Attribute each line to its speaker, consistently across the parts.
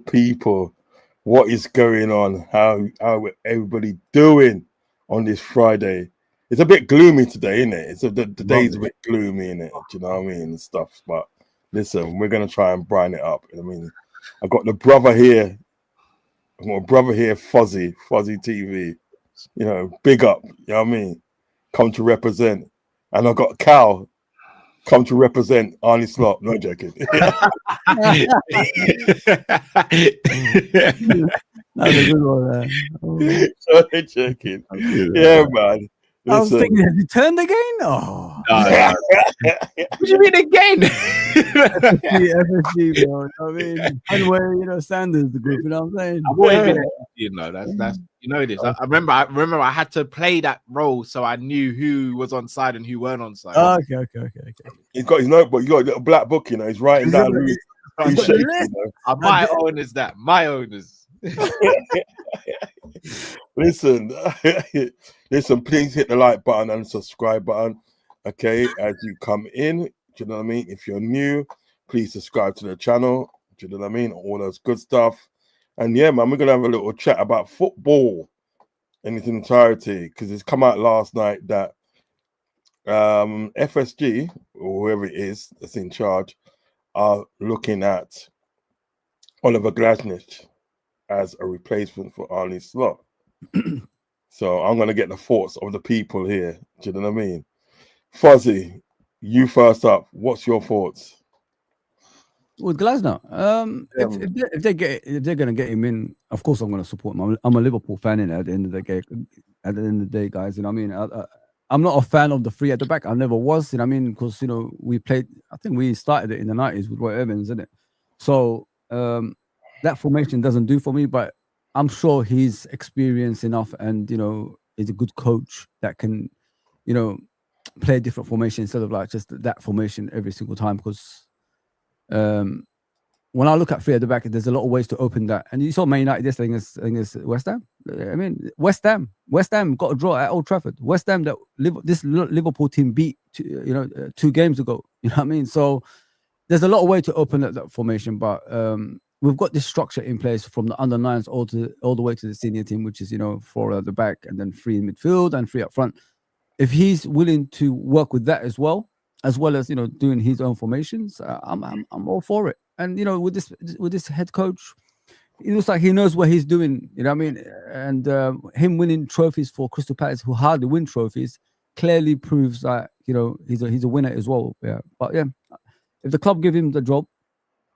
Speaker 1: People, what is going on? How everybody doing on this Friday? It's a bit gloomy today, isn't it? The day's a bit gloomy, isn't it? Do you know what I mean? And stuff. But listen, we're gonna try and brighten it up. I mean, I've got the brother here. I've got a brother here, Fozzy TV. You know, big up. You know what I mean? Come to represent. And I've got Cal. Come to represent Arnie Slot. No joking.
Speaker 2: That's a good one.
Speaker 1: Sorry, joking. Yeah, man. Listen.
Speaker 2: I was thinking, have you turned again? Oh,
Speaker 3: no. What do you mean again?
Speaker 2: FSG, bro. I mean, anyway, Sanders, the group. You know what I'm saying?
Speaker 3: I've always been FSG, that's you know this. I remember I had to play that role so I knew who was on side and who weren't on side.
Speaker 2: Oh, okay.
Speaker 1: He's got his notebook. You got a little black book, He's writing down.
Speaker 3: My owners, that my owners.
Speaker 1: Listen, please hit the like button and subscribe button, okay, as you come in. Do you know what I mean? If you're new, please subscribe to the channel. Do you know what I mean? All those good stuff. And yeah, man, we're gonna have a little chat about football in its entirety, because it's come out last night that FSG, or whoever it is that's in charge, are looking at Oliver Glasnick as a replacement for Arnie Slot. So I'm going to get the thoughts of the people here. Do you know what I mean? Fozzy, you first up. What's your thoughts?
Speaker 2: With Glasner, if they're going to get him in, of course I'm going to support him. I'm a Liverpool fan at the end of the day. At the end of the day, guys, you know what I mean? I'm not a fan of the three at the back. I never was, you know what I mean? Because we played. I think we started it in the 90s with Roy Evans, isn't it? So that formation doesn't do for me, but I'm sure he's experienced enough, and he's a good coach that can, play a different formation instead of like just that formation every single time. Because when I look at three at the back, there's a lot of ways to open that. And you saw Man United yesterday against West Ham. I mean, West Ham got a draw at Old Trafford. West Ham that this Liverpool team beat 2 games ago. You know what I mean? So there's a lot of way to open that formation, but we've got this structure in place from the under 9s all the way to the senior team, which is 4 at the back and then 3 in midfield and 3 up front. If he's willing to work with that as well as doing his own formations, I'm all for it. And with this head coach, it looks like he knows what he's doing. You know what I mean? And him winning trophies for Crystal Palace, who hardly win trophies, clearly proves that he's a winner as well. Yeah, but yeah, if the club give him the job,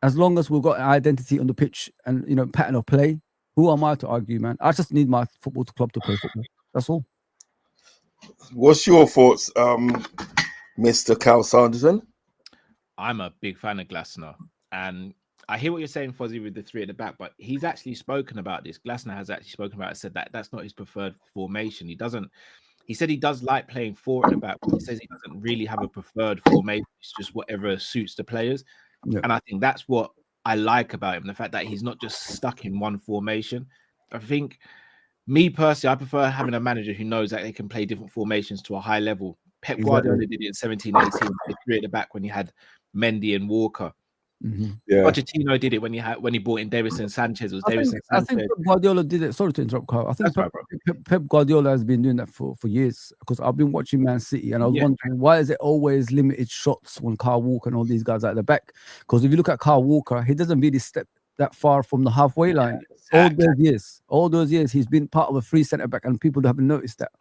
Speaker 2: as long as we've got an identity on the pitch and pattern of play, who am I to argue, man? I just need my football club to play football. That's all.
Speaker 1: What's your thoughts, Mr. Cal Sanderson?
Speaker 3: I'm a big fan of Glasner, and I hear what you're saying, Fozzy, with the 3 at the back, but he's actually spoken about this. Glasner has actually spoken about it, said that that's not his preferred formation. He said he does like playing 4 at the back, but he says he doesn't really have a preferred formation. It's just whatever suits the players. Yeah. And I think that's what I like about him, the fact that he's not just stuck in one formation. I think, me personally, I prefer having a manager who knows that they can play different formations to a high level. Pep Guardiola did it in 17-18, 3 at the back when he had Mendy and Walker.
Speaker 1: Yeah.
Speaker 3: Pochettino did it when he brought in Davinson Sanchez. It was Davinson
Speaker 2: I
Speaker 3: Sanchez.
Speaker 2: think Pep Guardiola did it. Sorry to interrupt, Carl. I think Pep Guardiola has been doing that for years, because I've been watching Man City and I was wondering, why is it always limited shots when Kyle Walker and all these guys at the back? Because if you look at Kyle Walker, he doesn't really step that far from the halfway line. All those years, he's been part of a free centre back, and people haven't noticed that.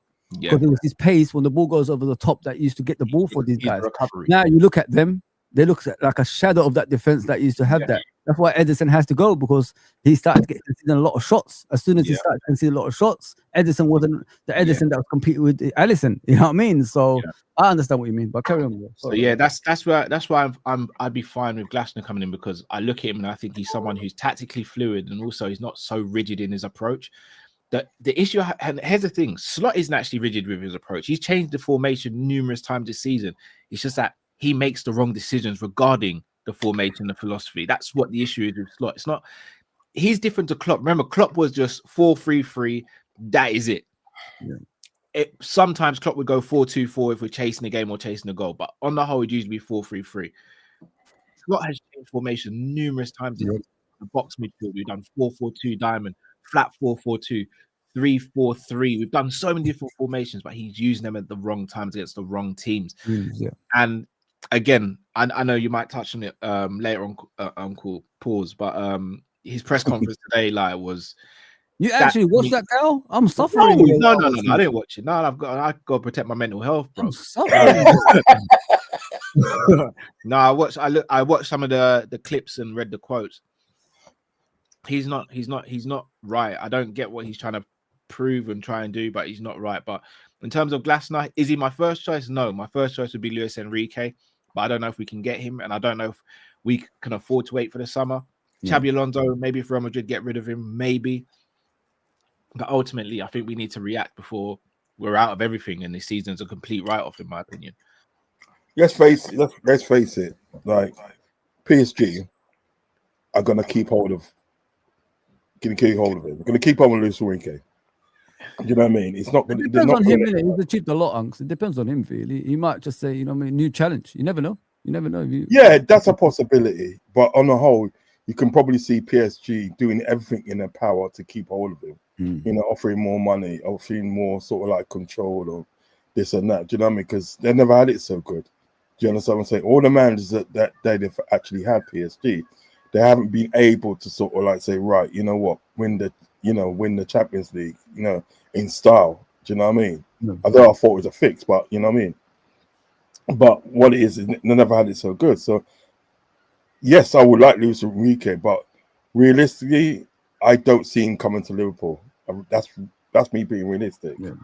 Speaker 2: Because it was his pace when the ball goes over the top that used to get the ball for these guys. Now you look at them, they look like a shadow of that defense that used to have that. That's why Edison has to go, because he started getting a lot of shots. As soon as he started conceding a lot of shots, Edison wasn't the Edison that was competing with Allison. You know what I mean? So I understand what you mean, but carry on.
Speaker 3: So that's why I'd be fine with Glasner coming in, because I look at him and I think he's someone who's tactically fluid, and also he's not so rigid in his approach. The issue, and here's the thing, Slot isn't actually rigid with his approach. He's changed the formation numerous times this season. It's just that he makes the wrong decisions regarding the formation, the philosophy. That's what the issue is with Slot. It's not, he's different to Klopp. Remember, Klopp was just 4-3-3. That is it. Sometimes Klopp would go 4-2-4 if we're chasing the game or chasing the goal, but on the whole, it'd usually be 4-3-3. Slot has changed formation numerous times. The box midfield, we've done 4-4-2 diamond, flat 4-4-2, 3-4-3. We've done so many different formations, but he's using them at the wrong times against the wrong teams. And again, I know you might touch on it later on, Uncle Pause, but his press conference today, like, was.
Speaker 2: You actually watched that, Cal? I'm suffering.
Speaker 3: No, I didn't watch it. No, I've got to protect my mental health, bro.
Speaker 2: I'm suffering.
Speaker 3: No, I watched some of the clips and read the quotes. He's not right. I don't get what he's trying to prove and try and do, but he's not right. But in terms of Glasner, is he my first choice? No, my first choice would be Luis Enrique, but I don't know if we can get him, and I don't know if we can afford to wait for the summer. Xabi Alonso, maybe if Real Madrid get rid of him, maybe. But ultimately, I think we need to react before we're out of everything, and this season's a complete write-off, in my opinion.
Speaker 1: Let's face it. Like, PSG are gonna keep hold of him. We're gonna keep on with Luis Enrique. You know what I mean? It's not gonna.
Speaker 2: It depends on him. He's achieved a lot, Unks. It depends on him, really. He might just say, new challenge. You never know.
Speaker 1: Yeah, that's a possibility. But on the whole, you can probably see PSG doing everything in their power to keep hold of him. Offering more money, offering more sort of like control or this and that. Do you know what I mean? Because they never had it so good. Do you understand what I'm saying? All the managers that they've actually had PSG, they haven't been able to sort of like say, right, you know what, win the Champions League, in style. Do you know what I mean? Although I thought it was a fix, but you know what I mean? But what it is they never had it so good. So yes, I would like Luis Enrique, but realistically, I don't see him coming to Liverpool. That's me being realistic. Do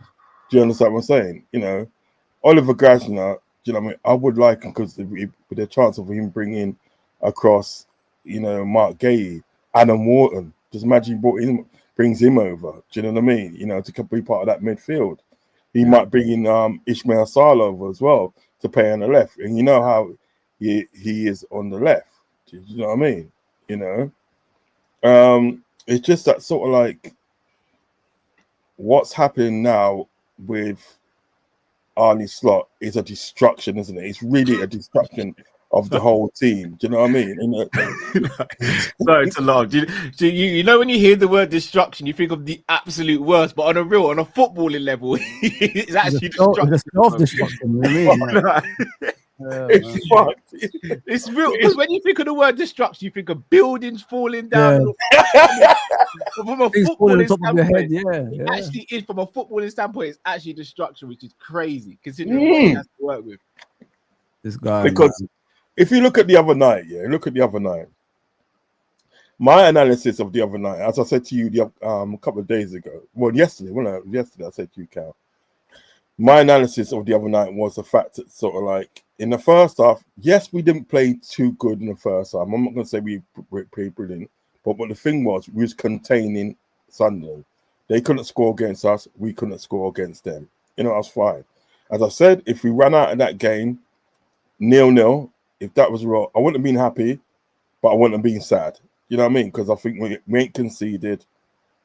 Speaker 1: you understand what I'm saying? Oliver Glasner, do you know what I mean? I would like him because with the chance of him bringing across, Mark Gay, Adam Wharton. Just imagine he brings him over. Do you know what I mean? To be part of that midfield. He might bring in Ismail Sala over as well to play on the left. And you know how he is on the left. Do you know what I mean? It's just that sort of like what's happening now with Arne Slot is a destruction, isn't it? It's really a destruction of the whole team. Do you know what I mean?
Speaker 3: Sorry, it's a lot. You know when you hear the word destruction, you think of the absolute worst, but on a footballing level, it's actually
Speaker 2: destruction.
Speaker 1: It's fucked.
Speaker 3: It's real, because when you think of the word destruction, you think of buildings falling down. From a footballing standpoint, it actually is. From a footballing standpoint, it's actually destruction, which is crazy considering what he has to work with.
Speaker 2: This guy,
Speaker 1: because if you look at the other night, my analysis of the other night, as I said to you a couple of days ago, yesterday I said to you, Cal, my analysis of the other night was the fact that sort of like in the first half, yes, we didn't play too good in the first half. I'm not going to say we played brilliant, but what the thing was, we was containing Sunderland. They couldn't score against us. We couldn't score against them. That's fine. As I said, if we ran out of that game 0-0, if that was wrong, I wouldn't have been happy, but I wouldn't have been sad. You know what I mean? Because I think we ain't conceded.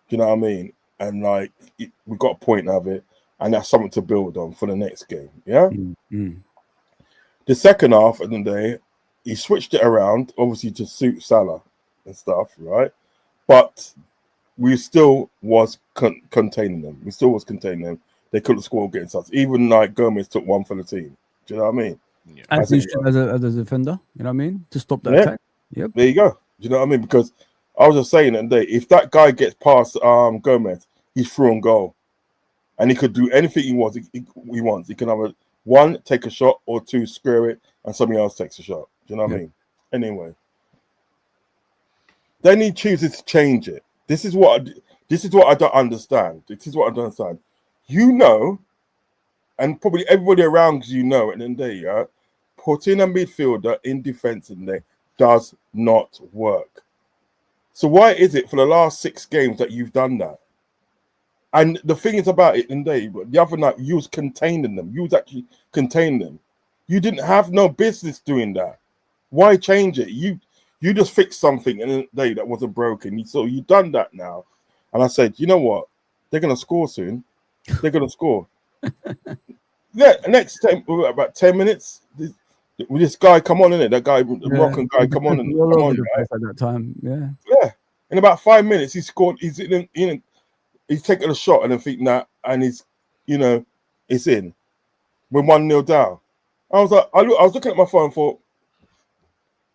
Speaker 1: You know what I mean? And like we got a point out of it. And that's something to build on for the next game. Yeah.
Speaker 2: Mm-hmm.
Speaker 1: The second half of the day, he switched it around, obviously to suit Salah and stuff, right? But we still was containing them. We still was containing them. They couldn't score against us. Even like Gomez took one for the team. Do you know what I mean?
Speaker 3: Yeah.
Speaker 2: As you should as a defender, you know what I mean? To stop that
Speaker 1: Yeah.
Speaker 2: attack. Yep.
Speaker 1: There you go. Do you know what I mean? Because I was just saying that day, if that guy gets past Gomez, he's through on goal. And he could do anything he wants. He wants. He can have a one, take a shot, or two, square it, and somebody else takes a shot. Do you know what I mean? Anyway. Then he chooses to change it. This is what I don't understand. This is what I don't understand. You know, and probably everybody around you know, and then there, putting a midfielder in defence in there does not work. So why is it for the last 6 games that you've done that? And the thing is about it, and the other night you was containing them. You was actually containing them. You didn't have no business doing that. Why change it? You just fixed something in a day that wasn't broken. So you've done that now. And I said, you know what? They're going to score soon. They're going to score. Yeah, next time, about 10 minutes, this guy come on in it. That guy, the Moroccan guy, come on in. Come on,
Speaker 2: right? At that time, yeah.
Speaker 1: Yeah. In about 5 minutes, he scored. He's taking a shot and then thinking that, and he's, it's in. We're 1-0 down. I was like, I was looking at my phone and thought,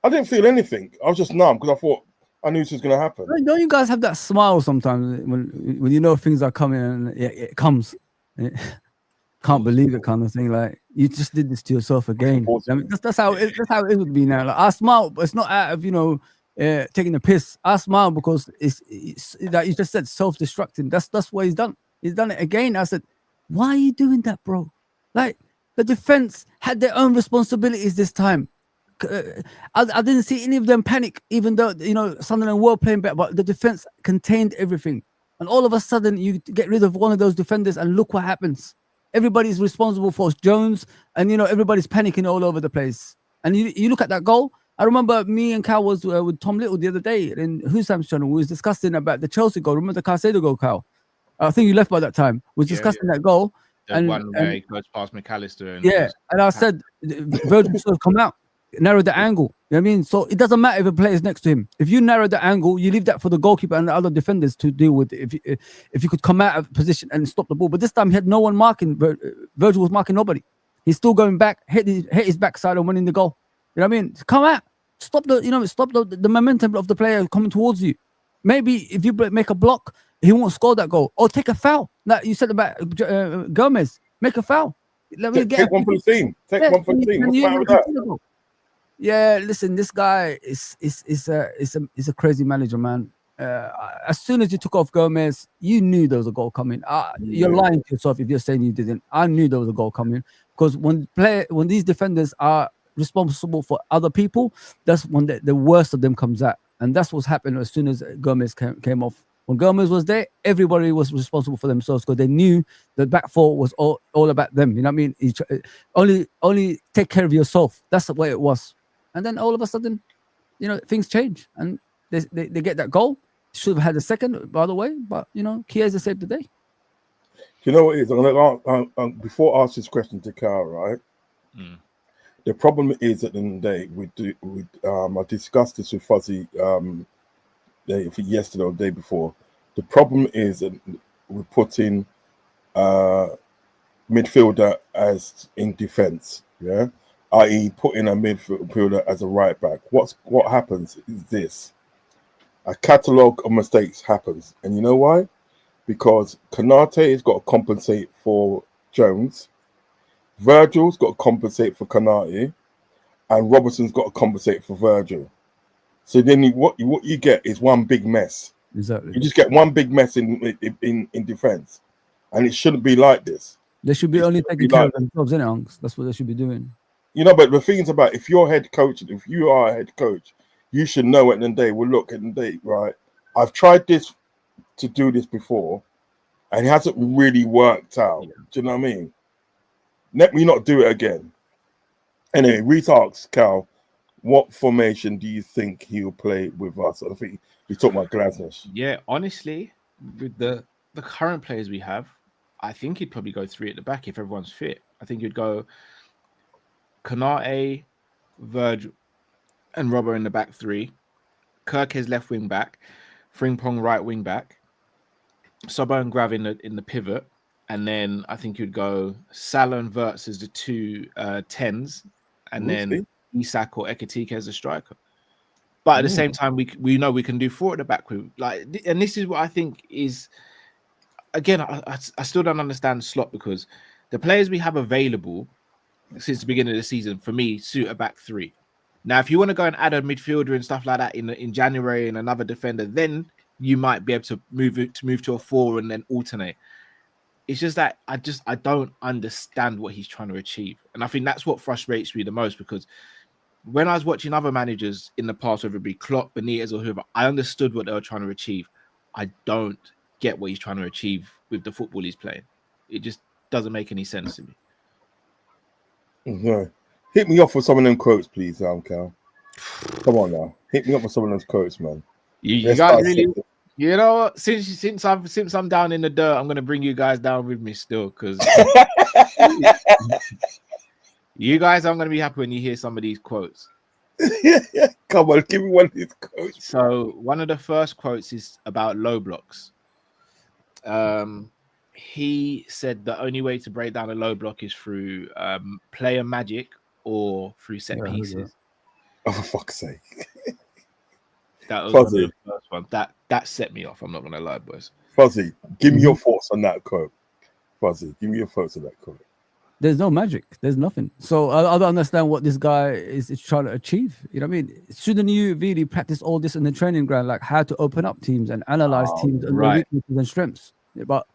Speaker 1: I didn't feel anything. I was just numb because I thought I knew this was going to happen.
Speaker 2: Don't you guys have that smile sometimes when you know things are coming and it comes? Can't believe it, kind of thing. Like you just did this to yourself again. I mean, that's how it would be now. Like I smile, but it's not out of taking a piss. I smile because it's like you just said, self-destructing. That's what he's done. He's done it again. I said, why are you doing that, bro? Like the defense had their own responsibilities this time. I didn't see any of them panic, even though Sunderland were playing better, but the defense contained everything. And all of a sudden, you get rid of one of those defenders, and look what happens. Everybody's responsible for Jones, and everybody's panicking all over the place. And you look at that goal. I remember me and Cal was with Tom Little the other day in Husam's channel. We was discussing about the Chelsea goal. Remember the Caicedo goal, Cal? I think you left by that time. We was discussing that goal.
Speaker 3: The one where he goes past McAllister.
Speaker 2: And I said, Virgil should have come out, narrow the angle. You know what I mean? So it doesn't matter if a player is next to him. If you narrow the angle, you leave that for the goalkeeper and the other defenders to deal with. If you could come out of position and stop the ball. But this time he had no one marking. Virgil was marking nobody. He's still going back, hit his backside and winning the goal. You know what I mean? Come out. Stop the momentum of the player coming towards you. Maybe if you make a block, he won't score that goal. Or take a foul. Like you said about Gomez. Make a foul.
Speaker 1: Take one for the team. Take one for the team. What's the matter with that?
Speaker 2: Yeah, listen, this guy is a crazy manager, man. As soon as you took off Gomez, you knew there was a goal coming. You're lying to yourself if you're saying you didn't. I knew there was a goal coming because when these defenders are responsible for other people, that's when the worst of them comes out, and that's what's happened as soon as Gomez came off. When Gomez was there, everybody was responsible for themselves because they knew the back four was all about them. You know what I mean? Only take care of yourself. That's the way it was. And then all of a sudden, things change and they get that goal. Should have had a second, by the way, but Chiesa saved the day.
Speaker 1: You know what it is? I'm going to before I ask this question to Carl, right? The problem is at the end of the day, I discussed this with Fuzzy yesterday or the day before. The problem is that we're putting midfielder as in defence, yeah, i.e. putting a midfielder as a right back. What happens is this: a catalogue of mistakes happens, and you know why? Because Konate has got to compensate for Jones, Virgil's got to compensate for Konate, and Robertson's got to compensate for Virgil. So then what you get is one big mess.
Speaker 2: Exactly.
Speaker 1: You just get one big mess in defense, and it shouldn't be like this.
Speaker 2: They should be only taking care of themselves, innit? That's what they should be doing.
Speaker 1: But the thing is about if you're head coach, if you are a head coach, you should know at the end of the day. Well, look at the day, right? I've tried to do this before, and it hasn't really worked out. Yeah. Do you know what I mean? Let me not do it again. Anyway, Reese asks Cal, what formation do you think he'll play with us? I think he's talking about Glasner.
Speaker 3: Yeah, honestly, with the current players we have, I think he'd probably go 3 at the back if everyone's fit. I think he'd go Konate, Virgil. and Robbo in the back three. Kirkes left wing back. Frimpong right wing back. Sobo and Grav in the pivot. And then I think you'd go Salah and Wirtz as the two tens. And then Isak or Ekitike as a striker. But at the same time, we know we can do four at the back. And this is what I think is, again, I still don't understand the slot, because the players we have available since the beginning of the season, for me, suit a back three. Now, if you want to go and add a midfielder and stuff like that in January and another defender, then you might be able to move to a four and then alternate. It's just that I don't understand what he's trying to achieve. And I think that's what frustrates me the most, because when I was watching other managers in the past, whether it be Klopp, Benitez, or whoever, I understood what they were trying to achieve. I don't get what he's trying to achieve with the football he's playing. It just doesn't make any sense to me.
Speaker 1: Okay. Hit me off with some of them quotes, please, Cal. Come on now. Hit me up with some of those quotes, man.
Speaker 3: You guys really, you know what? Since I'm down in the dirt, I'm gonna bring you guys down with me still, because you guys aren't gonna be happy when you hear some of these quotes.
Speaker 1: Come on, give me one of these quotes.
Speaker 3: So one of the first quotes is about low blocks. He said the only way to break down a low block is through player magic or through set pieces.
Speaker 1: Oh, for fuck's sake.
Speaker 3: That was one of the first one. That set me off. I'm not gonna lie, boys.
Speaker 1: Fuzzy, give me your thoughts on that quote. Fuzzy, give me your thoughts on that quote.
Speaker 2: There's no magic. There's nothing. So I don't understand what this guy is trying to achieve. You know what I mean? Shouldn't you really practice all this in the training ground, like how to open up teams and analyze teams and their weaknesses and strengths? But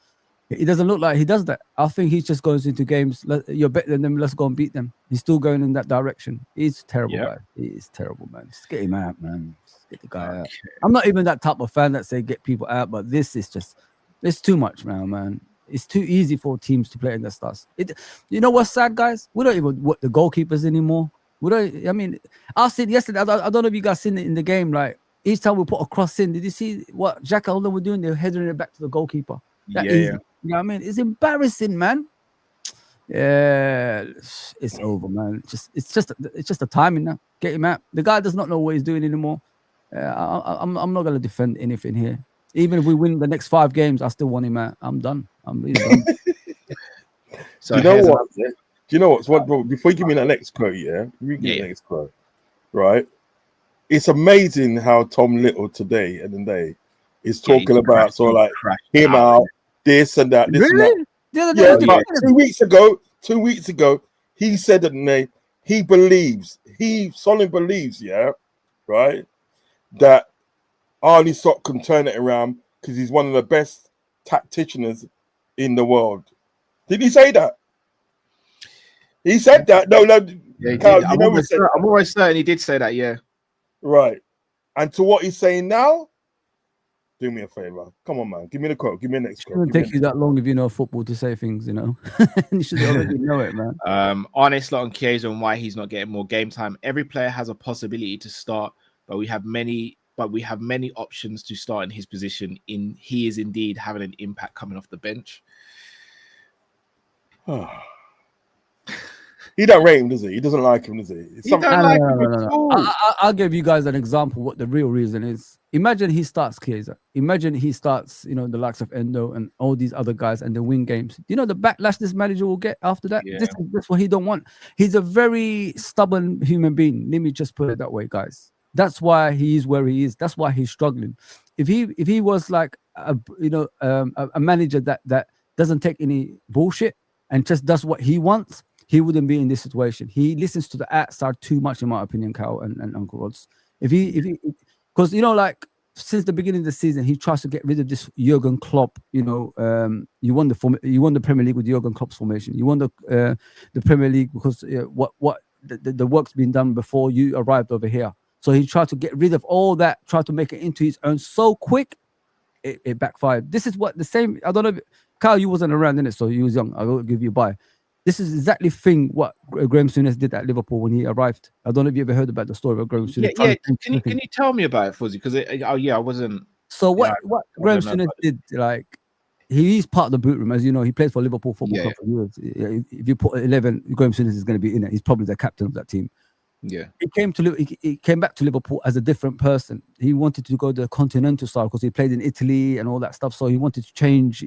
Speaker 2: it doesn't look like he does that. I think he just goes into games. You're better than them. Let's go and beat them. He's still going in that direction. He's terrible, guy. He's terrible, man. Just get him out, man. Just get the guy out. I'm not even that type of fan that say get people out, but this is just, it's too much now, man. It's too easy for teams to play in the stars. You know what's sad, guys? We don't even want the goalkeepers anymore. We don't. I mean, I said yesterday. I don't know if you guys seen it in the game. Like each time we put a cross in, did you see what Jack Alden were doing? They were heading it back to the goalkeeper. That easy. You know what I mean? It's embarrassing, man. Yeah, it's over, man. It's just a timing now. Get him out. The guy does not know what he's doing anymore. I'm not gonna defend anything here. Even if we win the next 5 games, I still want him out. I'm done. I'm really done.
Speaker 1: So you know what? Do you know what? So before you give me that next quote, the next quote, right? It's amazing how Tom Little today is talking about sort of like him out, this and that. This
Speaker 2: really?
Speaker 1: And that. 2 weeks ago, he said that he solidly believes, right, that Arnie Slot can turn it around because he's one of the best tacticians in the world. Did he say that? He said that. No.
Speaker 3: Yeah, Carl, I'm always certain he did say that. Yeah. Right.
Speaker 1: And to what he's saying now, do me a favor. Come on, man. Give me the quote. Give me the next quote.
Speaker 2: It shouldn't take you that long if you know football to say things, you know. You should already know it, man.
Speaker 3: Arne Slot and Chiesa and why he's not getting more game time. Every player has a possibility to start, but we have many options to start in his position. He is indeed having an impact coming off the bench.
Speaker 1: He don't rate him, does he? He doesn't like him, does he?
Speaker 2: No. I'll give you guys an example what the real reason is. Imagine he starts Chiesa. Imagine he starts, the likes of Endo and all these other guys and the win games. You know the backlash this manager will get after that? Yeah. This is what he don't want. He's a very stubborn human being. Let me just put it that way, guys. That's why he is where he is. That's why he's struggling. If he was like a manager that doesn't take any bullshit and just does what he wants, he wouldn't be in this situation. He listens to the outside too much, in my opinion, Cal and Uncle Rods. Because since the beginning of the season, he tries to get rid of this Jurgen Klopp. You won the Premier League with Jurgen Klopp's formation. You won the Premier League because the work's been done before you arrived over here. So he tried to get rid of all that, tried to make it into his own so quick, it backfired. This is what the same. I don't know, Kyle, you wasn't around in it, so you was young. I will give you a bye. This is exactly what Graham Souness did at Liverpool when he arrived. I don't know if you ever heard about the story of Graham Souness.
Speaker 3: Yeah. Can you tell me about it, Fuzzy? Because I wasn't.
Speaker 2: So what Graham Souness did, he's part of the boot room, as you know. He plays for Liverpool Football Club for years. If you put 11, Graham Souness is going to be in it. He's probably the captain of that team.
Speaker 3: Yeah.
Speaker 2: He came back to Liverpool as a different person. He wanted to go the continental style because he played in Italy and all that stuff. So he wanted to change,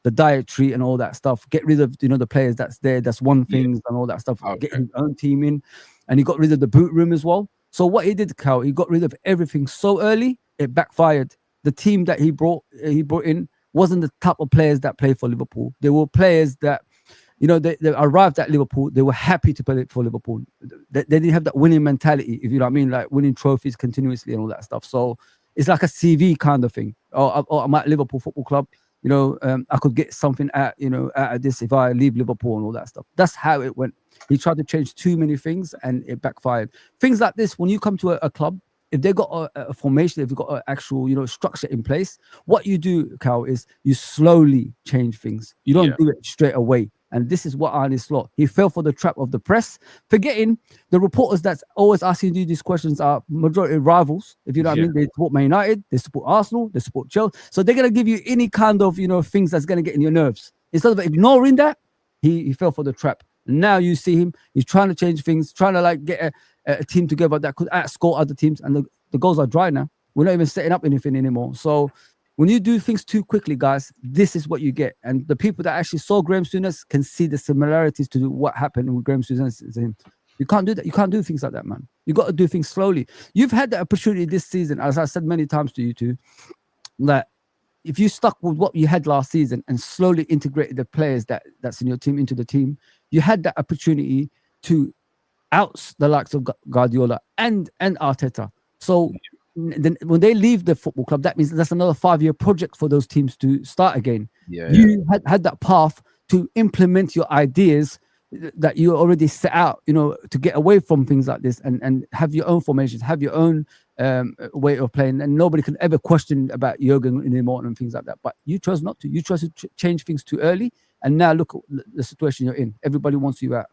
Speaker 2: the dietary and all that stuff. Get rid of, the players that's there, that's won things and all that stuff.
Speaker 3: Okay.
Speaker 2: Get his own team in, and he got rid of the boot room as well. So what he did, Cal, he got rid of everything so early, it backfired. The team that he brought in wasn't the type of players that play for Liverpool. They were players that, they arrived at Liverpool. They were happy to play for Liverpool. They didn't have that winning mentality, if you know what I mean, like winning trophies continuously and all that stuff. So it's like a CV kind of thing. I'm at Liverpool Football Club. I could get something out of this if I leave Liverpool and all that stuff. That's how it went. He tried to change too many things and it backfired. Things like this, when you come to a club, if they've got a formation, if you've got an actual, structure in place, what you do, Cal, is you slowly change things. You don't do it straight away. And this is what Arne Slot. He fell for the trap of the press, forgetting the reporters that's always asking you these questions are majority rivals. If you know what I mean, they support Man United, they support Arsenal, they support Chelsea. So they're gonna give you any kind of things that's gonna get in your nerves. Instead of ignoring that, he fell for the trap. Now you see him, he's trying to change things, trying to like get a team together that could outscore other teams, and the goals are dry now. We're not even setting up anything anymore. So when you do things too quickly, guys, this is what you get. And the people that actually saw Graham Souness can see the similarities to what happened with Graham Souness and him. You can't do that. You can't do things like that, man. You got to do things slowly. You've had the opportunity this season, as I said many times to you two, that if you stuck with what you had last season and slowly integrated the players that's in your team into the team, you had that opportunity to out the likes of Guardiola and Arteta. So then when they leave the football club, that means that's another 5-year project for those teams to start again. You had that path to implement your ideas that you already set out, to get away from things like this and have your own formations, have your own way of playing, and nobody can ever question about Jurgen anymore and things like that. But you chose not to. You chose to change things too early, and now look at the situation you're in. Everybody wants you out.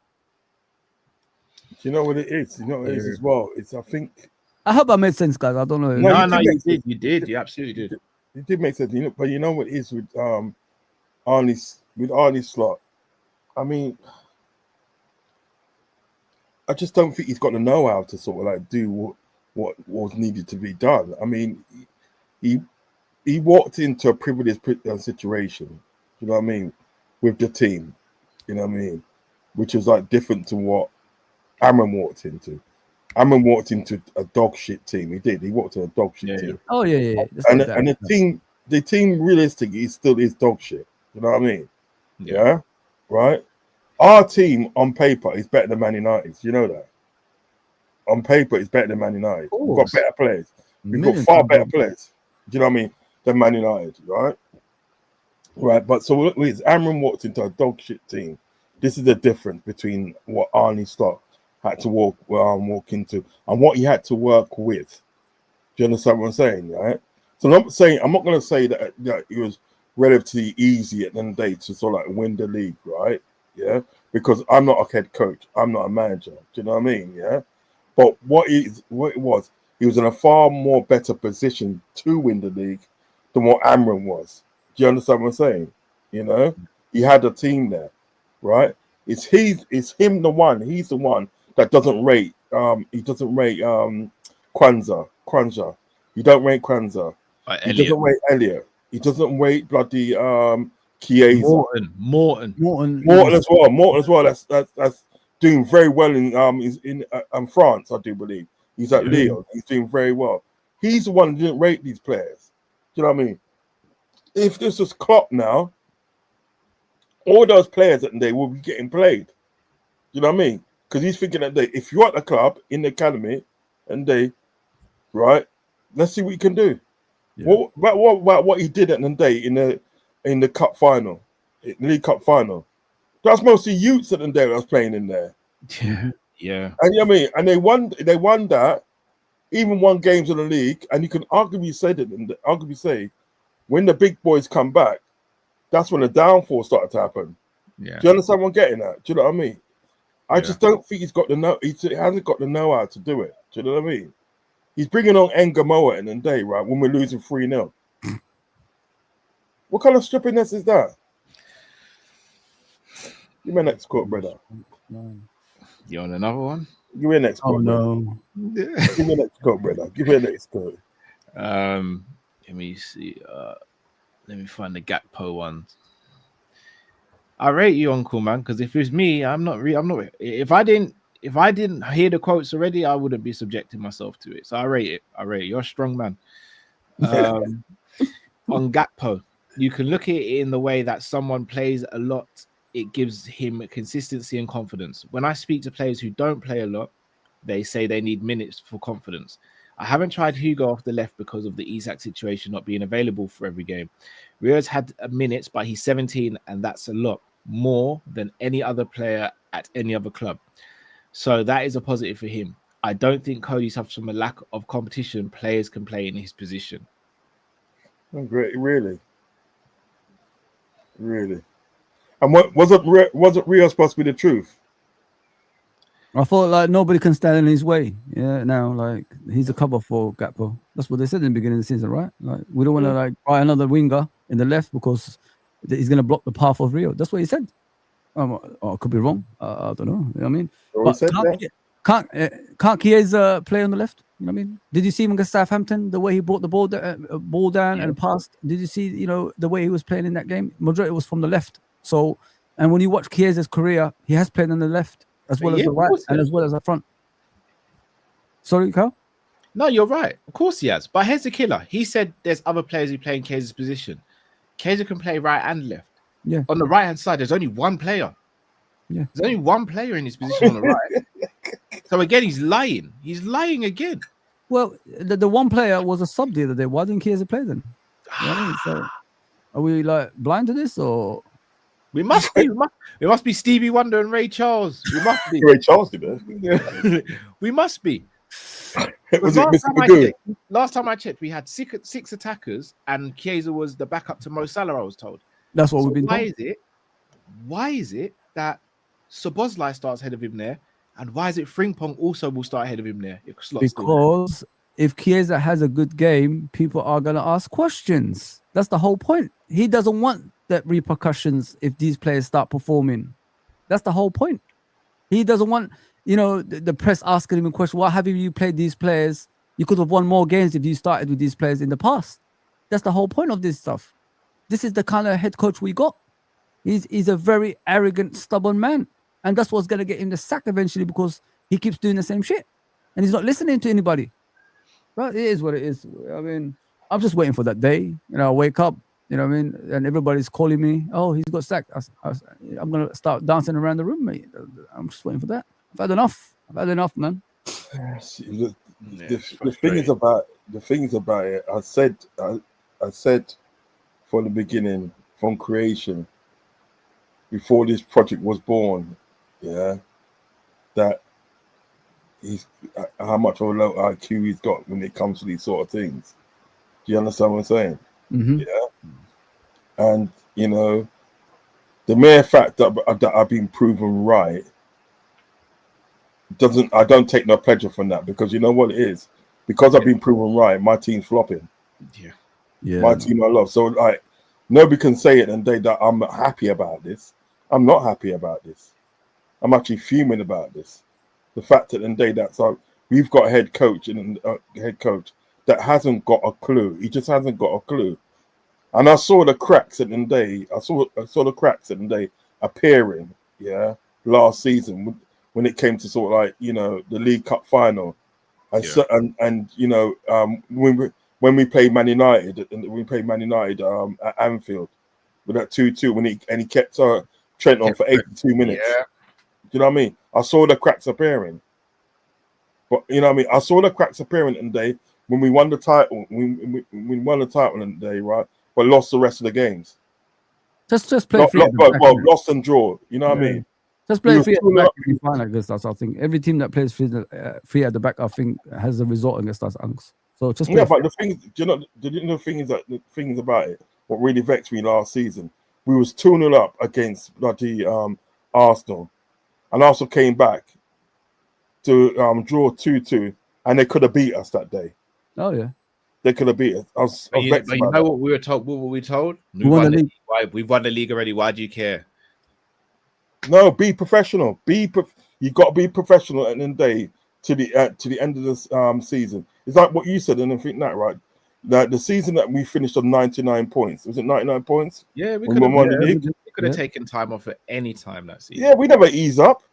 Speaker 1: You know what it is? You know what it is as well?
Speaker 2: I hope I made sense, guys. I don't know.
Speaker 3: No, you did. You absolutely did.
Speaker 1: It did make sense, but you know what it is with Arne Slot. I mean, I just don't think he's got the know-how to sort of like do what was needed to be done. I mean, he walked into a privileged situation, you know what I mean, with the team, you know what I mean, which was like different to what Amram walked into. Amram walked into a dog shit team. He did. He walked into a dog shit team.
Speaker 2: Oh yeah.
Speaker 1: And the team realistically still is dog shit. You know what I mean? Yeah. Right. Our team on paper is better than Man United. You know that. On paper, it's better than Man United. We've got better players. We've got far better players. Do you know what I mean? Than Man United, right? Right. But so look, Amram walked into a dog shit team. This is the difference between what Arne Slot had to walk into and what he had to work with. Do you understand what I'm saying? Right. So I'm not going to say that it was relatively easy at the end of the day to sort of like win the league, right? Yeah, because I'm not a head coach, I'm not a manager. Do you know what I mean? Yeah, but what it was, he was in a far more better position to win the league than what Amram was. Do you understand what I'm saying? He had a team there, right? It's him the one. He's the one that doesn't rate. He doesn't rate Kwanzaa. He don't rate Kwanzaa. He doesn't rate Elliot. He doesn't rate bloody Chiesa.
Speaker 3: Morton
Speaker 1: as well. That's doing very well in France, I do believe. He's at Lyon. He's doing very well. He's the one who didn't rate these players. Do you know what I mean? If this was Klopp now, all those players that day will be getting played. Do you know what I mean? Because he's thinking that if you're at the club in the academy, right, let's see what you can do. Yeah. What he did at the day in the cup final, in the League Cup final. That's mostly youths at the day that was playing in there.
Speaker 3: Yeah.
Speaker 1: And you know what I mean? And they won that, even won games in the league, and you can arguably say when the big boys come back, that's when the downfall started to happen.
Speaker 3: Yeah.
Speaker 1: Do you understand what I'm getting at? Do you know what I mean? I just don't think he hasn't got the know-how to do it. Do you know what I mean? He's bringing on Ngamoa in the day, right, when we're losing 3-0. What kind of stupidness is that? Give me next quote, brother.
Speaker 3: You want another one?
Speaker 1: Give me a next
Speaker 2: Oh
Speaker 1: quote, brother.
Speaker 2: no.
Speaker 1: Give me a next quote, brother. Give me a next quote.
Speaker 3: Let me see. Let me find the Gakpo ones. I rate you, Uncle Man, because if it's me, I'm not. If I didn't hear the quotes already, I wouldn't be subjecting myself to it. So I rate it. You're a strong man. On Gakpo, you can look at it in the way that someone plays a lot. It gives him consistency and confidence. When I speak to players who don't play a lot, they say they need minutes for confidence. I haven't tried Hugo off the left because of the Isak situation not being available for every game. Rio's had minutes, but he's 17, and that's a lot more than any other player at any other club. So that is a positive for him. I don't think Cody suffers from a lack of competition. Players can play in his position.
Speaker 1: Oh, great, really. And what wasn't Rio supposed to be the truth?
Speaker 2: I thought like nobody can stand in his way. Yeah, now like he's a cover for Gakpo. That's what they said in the beginning of the season, right? Like we don't want to like buy another winger in the left because he's going to block the path of Rio. That's what he said. I could be wrong. I don't know. You know what I mean? But can't Chiesa play on the left? You know what I mean? Did you see him against Southampton? The way he brought the ball down and passed. Did you see the way he was playing in that game? Majority was from the left. So, and when you watch Chiesa's career, he has played on the left as well as the right and as well as the front. Sorry, Carl?
Speaker 3: No, you're right. Of course he has. But here's the killer. He said there's other players who play in Chiesa's position. Chiesa can play right and left.
Speaker 2: Yeah.
Speaker 3: On the right hand side, there's only one player.
Speaker 2: Yeah.
Speaker 3: There's only one player in his position on the right. So again, he's lying. He's lying again.
Speaker 2: Well, the one player was a sub the other day. Why didn't Chiesa play then? You know what I mean? So, are we like blind to this or?
Speaker 3: We must be. It must be Stevie Wonder and Ray Charles. We must be.
Speaker 1: Ray Charles did that.
Speaker 3: We must be. Last time I checked, we had six attackers, and Chiesa was the backup to Mo Salah. I was told.
Speaker 2: That's what we've been told.
Speaker 3: Why is it that Szoboszlai starts ahead of him there, and why is it Frimpong also will start ahead of him there?
Speaker 2: Because if Chiesa has a good game, people are going to ask questions. That's the whole point. He doesn't want the repercussions if these players start performing. That's the whole point. He doesn't want, the press asking him a question. Why haven't you played these players? You could have won more games if you started with these players in the past. That's the whole point of this stuff. This is the kind of head coach we got. He's a very arrogant, stubborn man. And that's what's going to get him the sack eventually because he keeps doing the same shit. And he's not listening to anybody. But it is what it is. I mean, I'm just waiting for that day. I wake up, and everybody's calling me, oh, he's got sacked. I'm going to start dancing around the room, mate. I'm just waiting for that. I've had enough, man.
Speaker 1: The things about it, I said from the beginning, from creation, before this project was born, that he's how much of a low IQ he's got when it comes to these sort of things. Do you understand what I'm saying?
Speaker 2: Mm-hmm.
Speaker 1: Yeah. And the mere fact that I've been proven right I don't take no pleasure from that, because you know what it is? Because I've been proven right, my team's flopping.
Speaker 2: Yeah.
Speaker 1: My team I love. So like nobody can say it and they that I'm happy about this. I'm not happy about this. I'm actually fuming about this. The fact that we've got a head coach that hasn't got a clue. He just hasn't got a clue. And I saw the cracks in the day. I saw the cracks in the day appearing. Last season when it came to sort of like the League Cup final, and when we played Man United at Anfield with that 2-2 when he kept Trent on for 82 minutes.
Speaker 3: Yeah.
Speaker 1: Do you know what I mean? I saw the cracks appearing. But you know what I mean? I saw the cracks appearing in the day when we won the title. We won the title in the day, right? But lost the rest of the games.
Speaker 2: Just play
Speaker 1: lost and draw. You know what I mean?
Speaker 2: Just play free at the back. You'll be fine against us. I think every team that plays free at the back, I think, has a result against us. So just play.
Speaker 1: But the thing is about it. What really vexed me last season, we was 2-0 up against bloody Arsenal, and also came back to draw 2-2, and they could have beat us that day.
Speaker 2: Oh yeah,
Speaker 1: they could have beat us.
Speaker 3: But you know what we were told? What were we told? We've won the league. We've won the league already. Why do you care?
Speaker 1: No, be professional. You got to be professional at the end of the day to the end of the season. It's like what you said, and I think that right. That the season that we finished on 99 points, was it 99 points?
Speaker 3: Yeah, we
Speaker 1: When
Speaker 3: could
Speaker 1: won the
Speaker 3: have.
Speaker 1: league?
Speaker 3: We could have taken time off at any time that season.
Speaker 1: Yeah, we never ease up.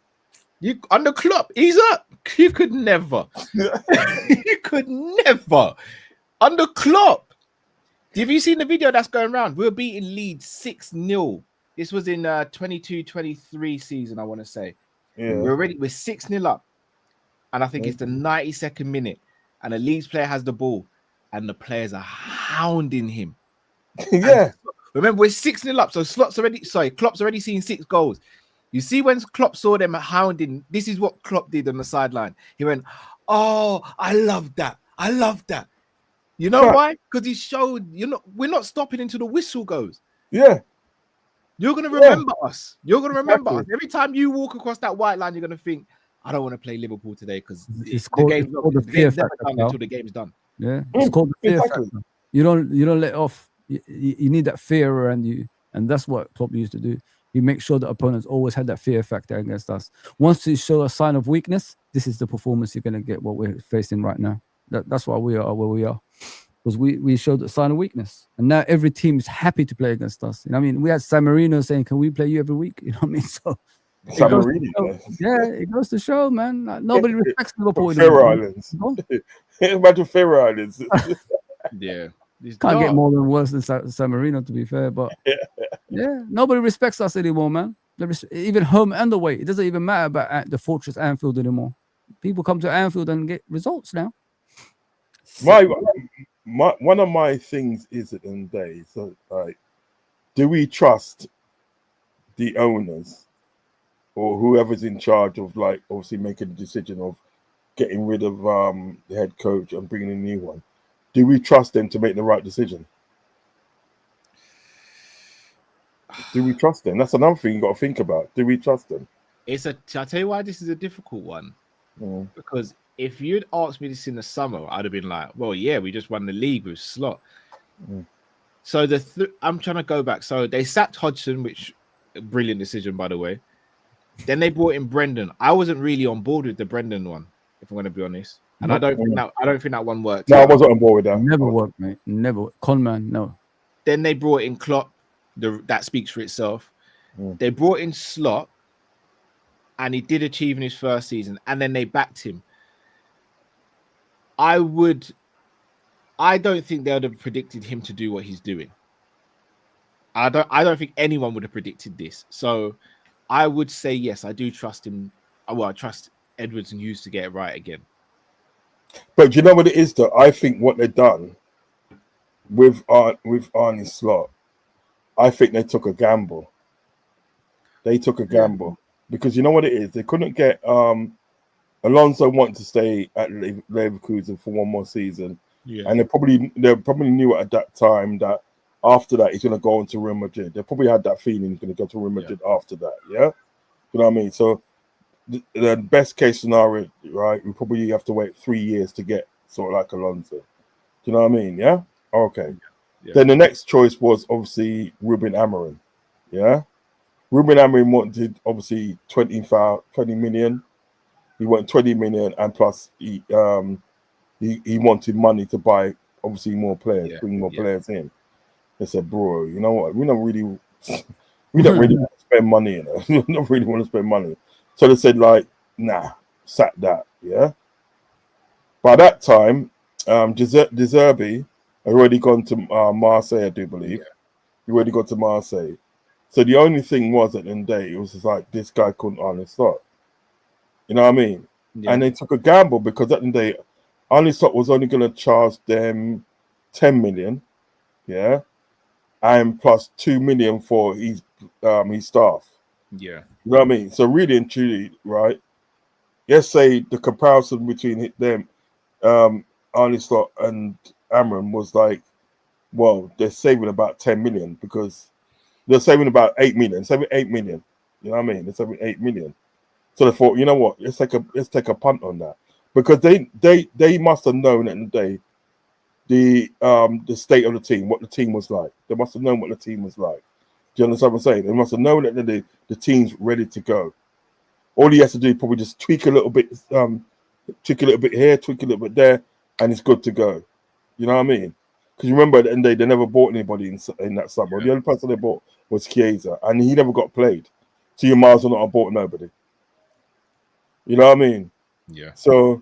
Speaker 3: You under Klopp, ease up. You could never. You could never. Under Klopp. Have you seen the video that's going around? We were beating Leeds 6-0. This was in 22-23 season, I want to say.
Speaker 1: Yeah.
Speaker 3: We're 6-0 up. And I think it's the 92nd minute. And the Leeds player has the ball. And the players are hounding him.
Speaker 1: Yeah.
Speaker 3: And remember, we're 6-0 up. So Klopp's already seen 6 goals. You see, when Klopp saw them hounding, this is what Klopp did on the sideline. He went, "Oh, I love that. I love that." You know why? Because he showed we're not stopping until the whistle goes.
Speaker 1: Yeah.
Speaker 3: You're gonna remember us. You're gonna remember
Speaker 1: Exactly.
Speaker 3: us. Every time you walk across that white line, you're gonna think, I don't want to play Liverpool today because
Speaker 2: It's called the fear factor
Speaker 3: until the game's done.
Speaker 2: Yeah, it's called the fear factor. You don't let off. You need that fear around you, and that's what Klopp used to do. He makes sure that opponents always had that fear factor against us. Once you show a sign of weakness, this is the performance you're going to get. What we're facing right now. That's why we are where we are, because we showed a sign of weakness, and now every team is happy to play against us. You know what I mean? We had San Marino saying, "Can we play you every week?" You know what I mean? So. It goes to show, man. Like, nobody respects Liverpool.
Speaker 1: Faroe Islands. Imagine Faroe Islands.
Speaker 3: Yeah.
Speaker 2: Can't get more than worse than San Marino, to be fair. But yeah, nobody respects us anymore, man. Even home and away. It doesn't even matter about the Fortress Anfield anymore. People come to Anfield and get results now.
Speaker 1: One of my things is at the end of the day, so like, do we trust the owners or whoever's in charge of, like, obviously making the decision of getting rid of the head coach and bringing in a new one? Do we trust them to make the right decision? Do we trust them? That's another thing you got to think about. Do we trust them?
Speaker 3: I'll tell you why this is a difficult one. Because if you'd asked me this in the summer, I'd have been like, well, yeah, we just won the league with Slot. So I'm trying to go back. So they sacked Hodgson, which a brilliant decision, by the way. Then they brought in Brendan. I wasn't really on board with the Brendan one, if I'm going to be honest. And I don't think that one worked.
Speaker 1: No, I wasn't on board with that.
Speaker 2: Never worked, mate. Never. Conman, no.
Speaker 3: Then they brought in Klopp. That speaks for itself. They brought in Slot, and he did achieve in his first season. And then they backed him. I don't think they would have predicted him to do what he's doing. I don't think anyone would have predicted this. So I would say yes, I do trust him. Well, I trust Edwards and Hughes to get it right again.
Speaker 1: But you know what it is, though? I think what they've done with Arne Slot, I think they took a gamble. Because you know what it is? They couldn't get Alonso wanted to stay at Leverkusen for one more season. Yeah. And they probably knew at that time that after that he's going to go on to Real Madrid. They probably had that feeling he's going to go to Real Madrid after that. Yeah, you know what I mean. So the best case scenario, right? We probably have to wait 3 years to get sort of like Alonso. Do you know what I mean? Yeah. Okay. Yeah. Then the next choice was obviously Ruben Amorim. Yeah. Ruben Amorim wanted obviously 20 million. He wanted 20 million, and plus he wanted money to buy obviously more players, bring more players in. They said, bro, you know what? We don't really want to spend money, you know. We don't really want to spend money. So they said, like, nah, sack that, yeah. By that time, De Zerbi had already gone to Marseille, I do believe. He already got to Marseille. So the only thing was at the end of the day, it was just like this guy couldn't Arne Slot. You know what I mean? Yeah. And they took a gamble because at the end of the day, Arne Slot was only going to charge them 10 million, yeah, and plus 2 million for his staff.
Speaker 3: Yeah.
Speaker 1: You know what I mean? So really and truly, right? Let's say the comparison between them, Arne Slot and Amorim was like, well, they're saving about 10 million because they're saving about 8 million. Saving 8 million. You know what I mean? They're saving 8 million. So they thought, you know what? Let's take a punt on that, because they must have known at the day the state of the team, what the team was like. They must have known what the team was like. Do you understand what I'm saying? They must have known that the team's ready to go. All he has to do is probably just tweak a little bit, tweak a little bit here, tweak a little bit there, and it's good to go. You know what I mean? Because remember, at the end of the day, they never bought anybody in that summer. The only person they bought was Chiesa, and he never got played. So you might as well not have bought nobody. You know what I mean?
Speaker 3: Yeah.
Speaker 1: So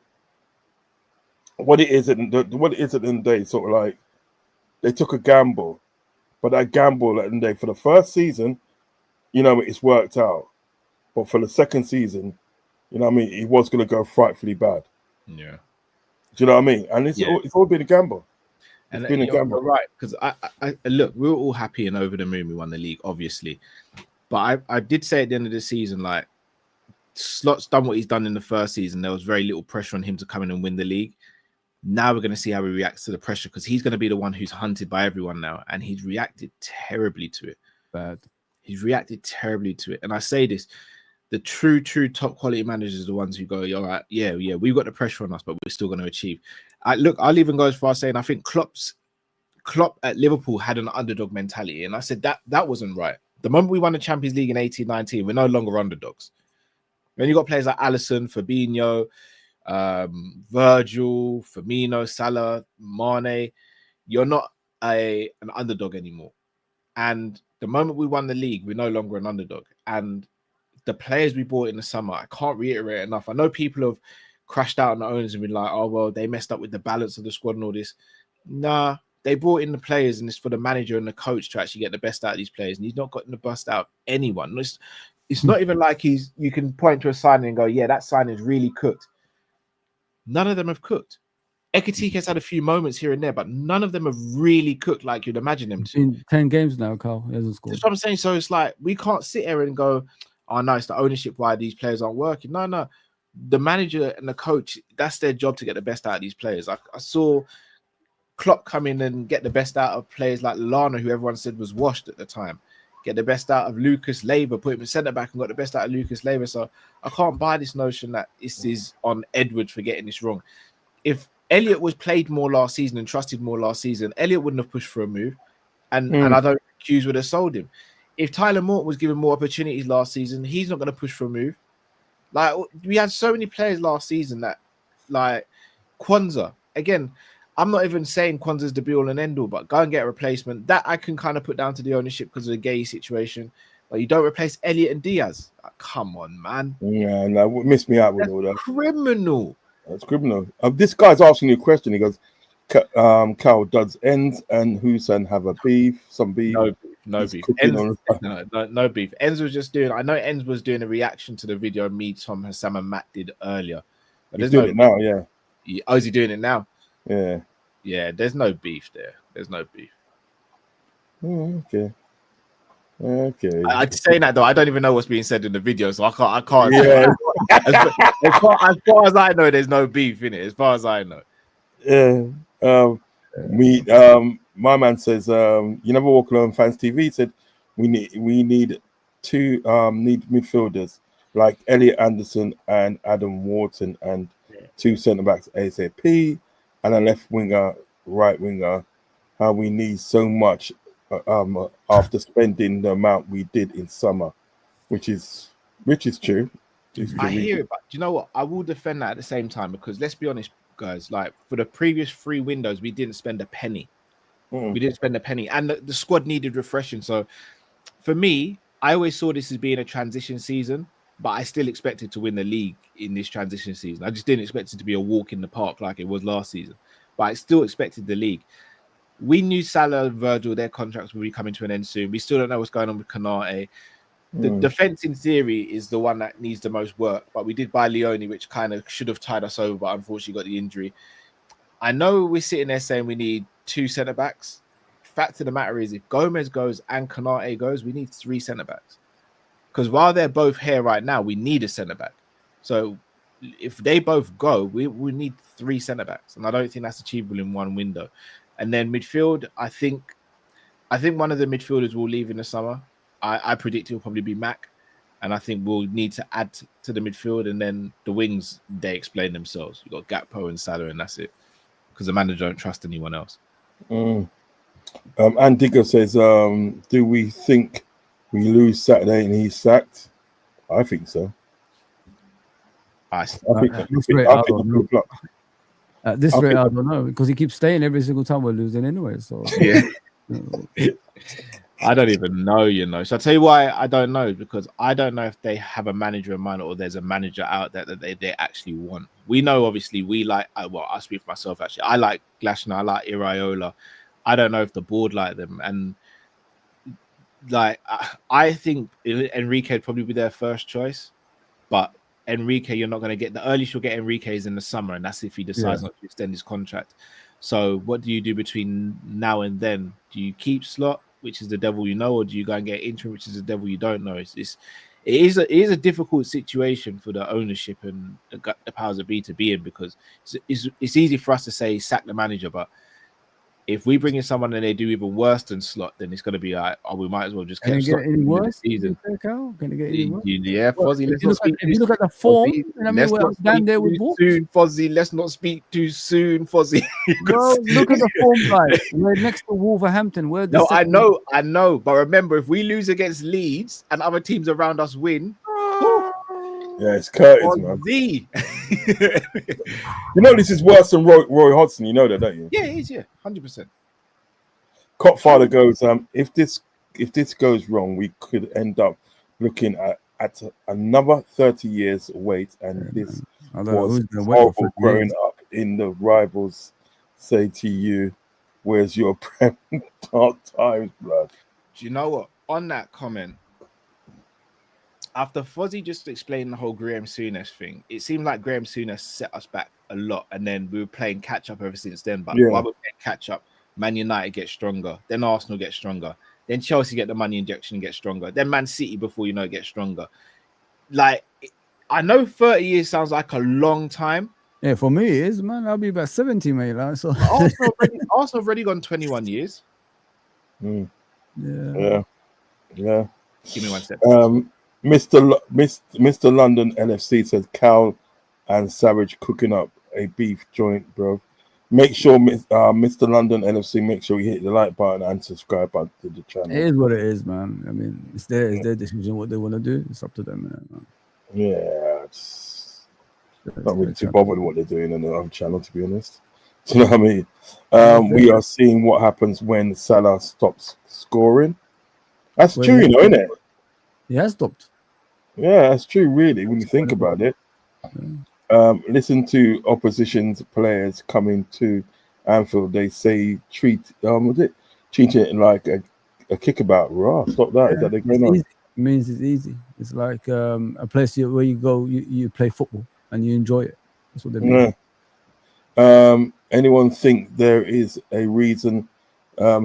Speaker 1: what it is at the end of the day, sort of like they took a gamble, but that gamble at the end of the day for the first season, you know, it's worked out. But for the second season, you know what I mean, it was going to go frightfully bad.
Speaker 3: Yeah.
Speaker 1: Do you know what I mean? And it's all been a gamble.
Speaker 3: And you're right, because I look, we were all happy and over the moon. We won the league, obviously, but I did say at the end of the season, like, Slot's done what he's done in the first season. There was very little pressure on him to come in and win the league. Now we're going to see how he reacts to the pressure, because he's going to be the one who's hunted by everyone now, and he's reacted terribly to it.
Speaker 2: Bad.
Speaker 3: He's reacted terribly to it, and I say this: the true top quality managers are the ones who go, "All right, yeah, we've got the pressure on us, but we're still going to achieve." I'll even go as far as saying I think Klopp at Liverpool had an underdog mentality, and I said that wasn't right. The moment we won the Champions League in 18-19, we're no longer underdogs. When you got players like Alisson, Fabinho, Virgil, Firmino, Salah, Mane, you're not an underdog anymore. And the moment we won the league, we're no longer an underdog. And the players we bought in the summer, I can't reiterate enough. I know people have crashed out on the owners and been like, oh, well, they messed up with the balance of the squad and all this. Nah, they brought in the players, and it's for the manager and the coach to actually get the best out of these players. And he's not gotten the best out of anyone. It's not even like you can point to a signing and go, yeah, that signing is really cooked. None of them have cooked. Ekitike has had a few moments here and there, but none of them have really cooked like you'd imagine them to.
Speaker 2: In 10 games now, Carl. He hasn't scored.
Speaker 3: That's what I'm saying. So it's like, we can't sit here and go, oh, no, it's the ownership why these players aren't working. No. The manager and the coach, that's their job to get the best out of these players. I saw Klopp come in and get the best out of players like Lana, who everyone said was washed at the time. Get the best out of Lucas Leiva, put him in centre back and got the best out of Lucas Leiva. So I can't buy this notion that this is on Edwards for getting this wrong. If Elliott was played more last season and trusted more last season, Elliott wouldn't have pushed for a move, and I don't accuse would have sold him. If Tyler Morton was given more opportunities last season, he's not going to push for a move. Like, we had so many players last season that, like, Kwanzaa, again, I'm not even saying Kwanzaa's the be-all and end-all, but go and get a replacement. That I can kind of put down to the ownership because of the Gay situation. But you don't replace Elliott and Diaz. Like, come on, man.
Speaker 1: Yeah, no, miss me out with all that.
Speaker 3: Criminal.
Speaker 1: That's criminal. This guy's asking you a question. He goes, Cal, does Enz and Hussein have a beef? Some beef?
Speaker 3: No beef. No beef. Enz was just doing, I know Enz was doing a reaction to the video me, Tom, Hassam, and Matt did earlier. But
Speaker 1: he's doing it now, yeah.
Speaker 3: Oh, is he doing it now?
Speaker 1: Yeah.
Speaker 3: Yeah, there's no beef there. There's no beef.
Speaker 1: Okay.
Speaker 3: I'm saying that though, I don't even know what's being said in the video, so I can't.
Speaker 1: Yeah.
Speaker 3: As far as I know, there's no beef in it. As far as I know.
Speaker 1: Yeah. My man says, you never walk alone. Fans TV said we need two midfielders like Elliot Anderson and Adam Wharton, and two centre backs ASAP, and a left winger, right winger. How we need so much after spending the amount we did in summer, which is true.
Speaker 3: I hear it, but do you know what? I will defend that at the same time, because let's be honest, guys. Like, for the previous 3 windows, we didn't spend a penny. We didn't spend a penny, and the squad needed refreshing. So, for me, I always saw this as being a transition season, but I still expected to win the league in this transition season. I just didn't expect it to be a walk in the park like it was last season, but I still expected the league. We knew Salah and Virgil, their contracts will be coming to an end soon. We still don't know what's going on with Konate. The defense, in theory, is the one that needs the most work, but we did buy Leone, which kind of should have tied us over, but unfortunately got the injury. I know we're sitting there saying we need 2 centre backs. Fact of the matter is, if Gomez goes and Konate goes, we need 3 centre backs. Because while they're both here right now, we need a centre back. So if they both go, we need 3 centre backs, and I don't think that's achievable in one window. And then midfield, I think one of the midfielders will leave in the summer. I predict it will probably be Mac, and I think we'll need to add to the midfield, and then the wings, they explain themselves. We've got Gakpo and Salah, and that's it, because the manager don't trust anyone else.
Speaker 1: And Digger says, do we think we lose Saturday and he's sacked? I think so. I think
Speaker 2: At
Speaker 1: the
Speaker 2: this rate, I don't
Speaker 1: 2
Speaker 2: know.
Speaker 1: o'clock.
Speaker 2: At this
Speaker 1: I
Speaker 2: rate,
Speaker 1: think-
Speaker 2: I don't know, because he keeps staying every single time we're losing anyway. So
Speaker 3: Yeah. I don't even know, you know. So I'll tell you why I don't know, because I don't know if they have a manager in mind or there's a manager out there that they actually want. We know, obviously, we like, well, I speak for myself, actually. I like Glasner, I like Iraola. I don't know if the board like them. And like, I think Enrique would probably be their first choice, but Enrique, you're not going to get, the earliest you'll get Enrique is in the summer, and that's if he decides not to extend his contract. So what do you do between now and then? Do you keep Slot, which is the devil you know, or do you go and get interim, which is the devil you don't know? It is a difficult situation for the ownership and the powers that be to be in, because it's easy for us to say sack the manager, but if we bring in someone and they do even worse than Slot, then it's going to be like, oh, we might as well just
Speaker 2: can
Speaker 3: keep
Speaker 2: it get
Speaker 3: Slot
Speaker 2: any
Speaker 3: in
Speaker 2: worse?
Speaker 3: the season.
Speaker 2: Can it get any worse?
Speaker 3: Yeah,
Speaker 2: Well,
Speaker 3: Fozzie, let's
Speaker 2: if you look at the form,
Speaker 3: Fozzie,
Speaker 2: and I mean,
Speaker 3: let's
Speaker 2: we're
Speaker 3: not
Speaker 2: down
Speaker 3: speak
Speaker 2: there with
Speaker 3: too
Speaker 2: Wolves.
Speaker 3: soon, Fozzie. Let's not speak too soon, Fozzie.
Speaker 2: Bro, look at the form, guys. We're next to Wolverhampton. We're the
Speaker 3: No, I
Speaker 2: second-
Speaker 3: know. But remember, if we lose against Leeds and other teams around us win,
Speaker 1: Yeah, it's Curtis, man.
Speaker 3: Fozzie.
Speaker 1: You know this is worse than Roy Hodgson. You know that, don't you?
Speaker 3: Yeah, it is. Yeah, 100%.
Speaker 1: Copfather goes, if this goes wrong, we could end up looking at another 30 years wait, and this
Speaker 2: I don't know
Speaker 1: was
Speaker 2: who's gonna wait
Speaker 1: horrible
Speaker 2: for
Speaker 1: growing up in the rivals. Say to you, where's your Prem dark times, blood?
Speaker 3: Do you know what? On that comment, after Fozzie just explained the whole Graham Souness thing, it seemed like Graham Souness set us back a lot, and then we were playing catch up ever since then. But
Speaker 1: Yeah.
Speaker 3: while we're playing catch up, Man United gets stronger, then Arsenal gets stronger, then Chelsea get the money injection and get stronger, then Man City, before you know it, gets stronger. Like, I know 30 years sounds like a long time.
Speaker 2: Yeah, for me it is, man. I'll be about 70, mate. Like, so
Speaker 3: Arsenal have already gone 21 years.
Speaker 1: Mm.
Speaker 2: yeah.
Speaker 1: Yeah.
Speaker 3: Give me 1 sec.
Speaker 1: Mr. London LFC says Cal and Savage cooking up a beef joint, bro. Make sure, Mr. London LFC, make sure you hit the like button and subscribe button to the channel.
Speaker 2: It is what it is, man. I mean, it's their decision what they want to do. It's up to them, man.
Speaker 1: Yeah, it's not really too bothered what they're doing on the other channel, to be honest. Do you know what I mean? We are seeing what happens when Salah stops scoring. That's true, you know, isn't it?
Speaker 2: He has stopped.
Speaker 1: Yeah, that's true, really, when you think about it. Listen to opposition's players coming to Anfield. They say treat it like a kickabout. Raw, stop that. Is that they're going on?
Speaker 2: It means it's easy. It's like a place where you go, you play football and you enjoy it. That's what they mean.
Speaker 1: Yeah. Anyone think there is a reason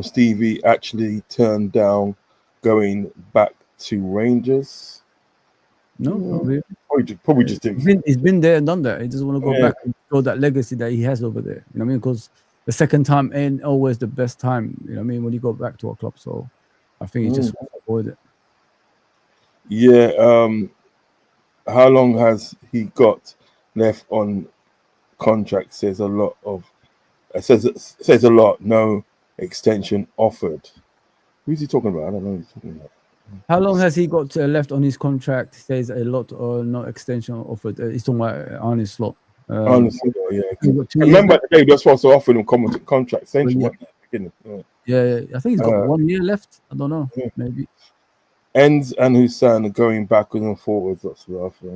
Speaker 1: Stevie actually turned down going back to Rangers?
Speaker 2: No, not really.
Speaker 1: Probably just didn't.
Speaker 2: He's been there and done that. He doesn't want to go back and show that legacy that he has over there. You know what I mean? Because the second time ain't always the best time. You know what I mean? When you go back to a club, so I think he just wants to avoid it.
Speaker 1: Yeah. How long has he got left on contract? Says a lot. Says a lot. No extension offered. Who's he talking about? I don't know who he's talking about.
Speaker 2: How long has he got left on his contract? Says a lot or no extension offered. He's talking about Arne Slot.
Speaker 1: Honestly, yeah. Remember the day they're supposed to offer him contract extension.
Speaker 2: Yeah, I think he's got 1 year left. I don't know, maybe.
Speaker 1: Enz and Hussein are going backwards and forwards. That's what I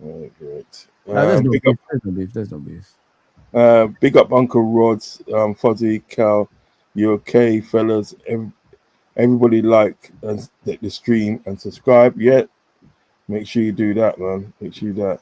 Speaker 1: think. Great.
Speaker 2: There's no beef.
Speaker 1: Big up Uncle Rod's, Fozzie, Cal. You okay, fellas? Everybody like the stream and subscribe. Yeah, make sure you do that, man. Make sure you do that.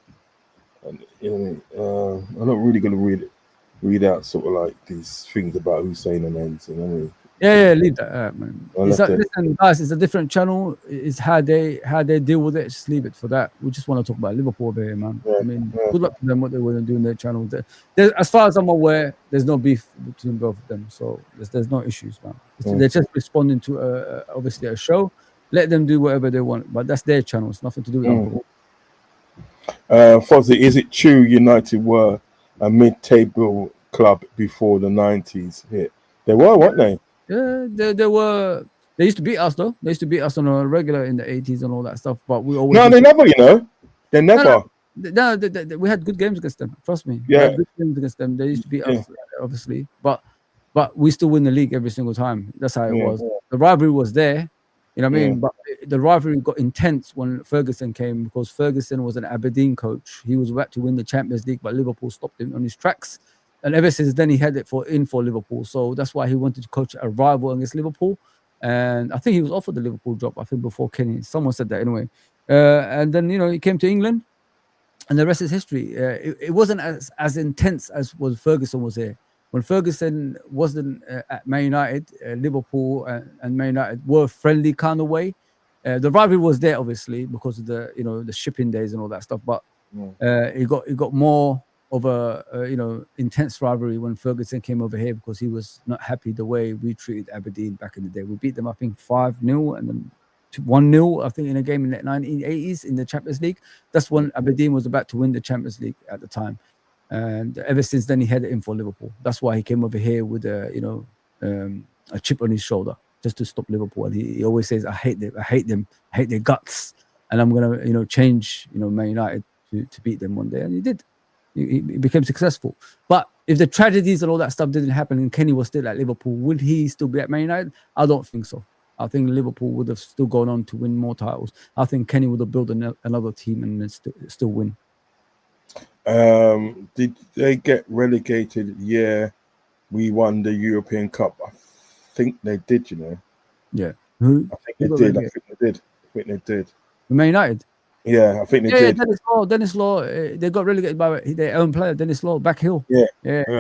Speaker 1: And, you know, I'm not really gonna read out sort of like these things about Hussein and Enz. You know what I mean?
Speaker 2: Yeah, leave that out, man. Listen, guys, it's a different channel. It's how they deal with it. Just leave it for that. We just want to talk about Liverpool here, man. I mean, good luck to them what they want to do in their channel. As far as I'm aware, there's no beef between both of them, so there's no issues, man. They're just responding to obviously a show. Let them do whatever they want, but that's their channel. It's nothing to do with Liverpool.
Speaker 1: Fozzie, is it true United were a mid-table club before the 90s hit? They were, weren't they?
Speaker 2: Yeah, they were. They used to beat us though. They used to beat us on a regular in the 80s and all that stuff. But we always
Speaker 1: they never. You know, they never.
Speaker 2: No, we had good games against them. Trust me. We
Speaker 1: Yeah.
Speaker 2: had good games against them. They used to beat us, obviously, but we still win the league every single time. That's how it was. The rivalry was there, you know what I mean? But the rivalry got intense when Ferguson came, because Ferguson was an Aberdeen coach. He was about to win the Champions League, but Liverpool stopped him on his tracks. And ever since then, he had it for Liverpool. So that's why he wanted to coach a rival against Liverpool. And I think he was offered the Liverpool job, I think, before Kenny. Someone said that anyway. And then, he came to England, and the rest is history. It wasn't as intense as when Ferguson was here. When Ferguson wasn't at Man United, Liverpool and Man United were friendly kind of way. The rivalry was there, obviously, because of the shipping days and all that stuff. But it got more of a intense rivalry when Ferguson came over here, because he was not happy the way we treated Aberdeen back in the day. We beat them, I think, 5-0 and then 1-0, I think, in a game in the 1980s in the Champions League. That's when Aberdeen was about to win the Champions League at the time. And ever since then, he had it in for Liverpool. That's why he came over here with a chip on his shoulder, just to stop Liverpool. And he always says, I hate them, I hate their guts, and I'm gonna change Man United to beat them one day. And he did. He became successful. But if the tragedies and all that stuff didn't happen and Kenny was still at Liverpool, would he still be at Man United? I don't think so. I think Liverpool would have still gone on to win more titles. I think Kenny would have built another team and then still win.
Speaker 1: Did they get relegated? Yeah, we won the European Cup. I think they did,
Speaker 2: Yeah.
Speaker 1: Who? I think they did. I think they did.
Speaker 2: Man United?
Speaker 1: Yeah, I think they did.
Speaker 2: Dennis Law, they got relegated by their own player, Dennis Law, back heel. Yeah.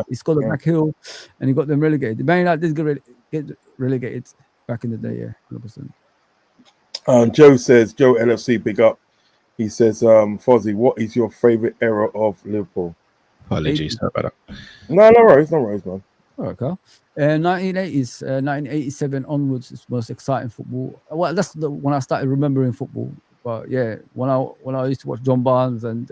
Speaker 2: He scored a back heel and he got them relegated. Man United did get relegated back in the day,
Speaker 1: 100%. Joe LFC, big up. He says, Fozzy, what is your favorite era of Liverpool?
Speaker 3: Apologies, sorry about that.
Speaker 1: No worries, man.
Speaker 2: All right, Carl. 1980s, 1987 onwards is the most exciting football. Well, that's when I started remembering football. But yeah, when I used to watch John Barnes and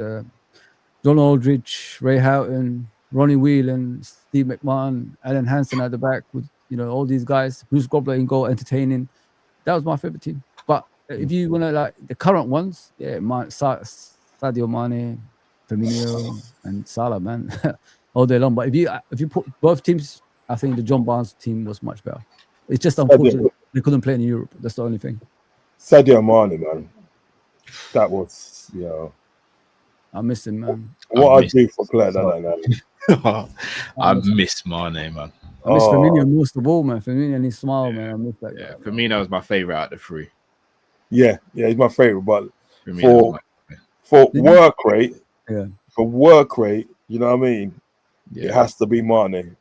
Speaker 2: John Aldridge, Ray Houghton, Ronnie Whelan, Steve McMahon, Alan Hansen at the back with all these guys, Bruce Grobbler in goal, entertaining. That was my favorite team. But if you want to like the current ones, Sadio Mane, Firmino, and Salah, man, all day long. But if you put both teams, I think the John Barnes team was much better. It's just unfortunate they couldn't play in Europe. That's the only thing.
Speaker 1: Sadio Mane, man, that was
Speaker 2: I miss him, man.
Speaker 1: What I do for player, no.
Speaker 3: I miss Mane, man.
Speaker 2: I miss Firmino most of all, man. Firmino and his smile, man. I miss that guy.
Speaker 3: Firmino was my favorite out of the three.
Speaker 1: Yeah, he's my favorite. But
Speaker 3: Firmino
Speaker 1: for work rate, you know what I mean?
Speaker 3: Yeah.
Speaker 1: It has to be Mane.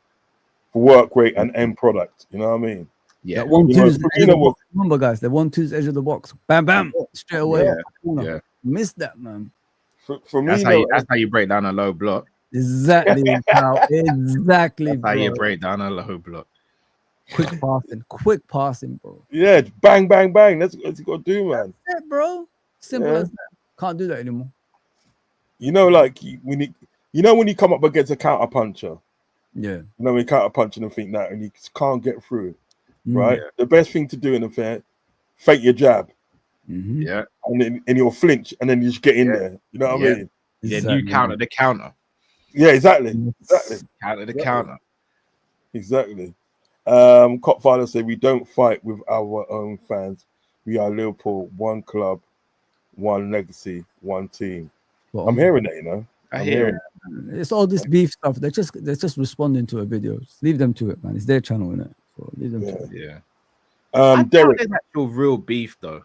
Speaker 1: For work rate and end product, you know what I mean?
Speaker 2: Yeah. Remember, guys, the 1-2's edge of the box. Bam, bam, straight away.
Speaker 3: Yeah.
Speaker 2: Missed that, man.
Speaker 1: For me,
Speaker 3: that's how you break down a low block.
Speaker 2: Exactly, pal. Exactly.
Speaker 3: That's how you break down a low block.
Speaker 2: Quick passing, bro.
Speaker 1: Yeah, bang, bang, bang. That's what you got to do, man.
Speaker 2: That's it, bro. Simple as that. Can't do that anymore.
Speaker 1: Like when you come up against a counter puncher.
Speaker 2: Yeah.
Speaker 1: When you counter punching and think that, and you can't get through, right? Yeah. The best thing to do in a fair, fake your jab.
Speaker 2: Mm-hmm.
Speaker 3: Yeah.
Speaker 1: And you'll flinch, and then you just get in there. You know what I mean?
Speaker 3: Yeah, you counter the counter.
Speaker 1: Yeah, exactly.
Speaker 3: Counter the counter.
Speaker 1: Exactly. Copfather said we don't fight with our own fans. We are Liverpool, one club, one legacy, one team. Well, I'm hearing that,
Speaker 3: I hear it.
Speaker 2: It's all this beef stuff. They're just responding to a video. Just leave them to it, man. It's their channel, innit? So leave them to it.
Speaker 3: Yeah.
Speaker 1: Derek,
Speaker 3: there's actual real beef though.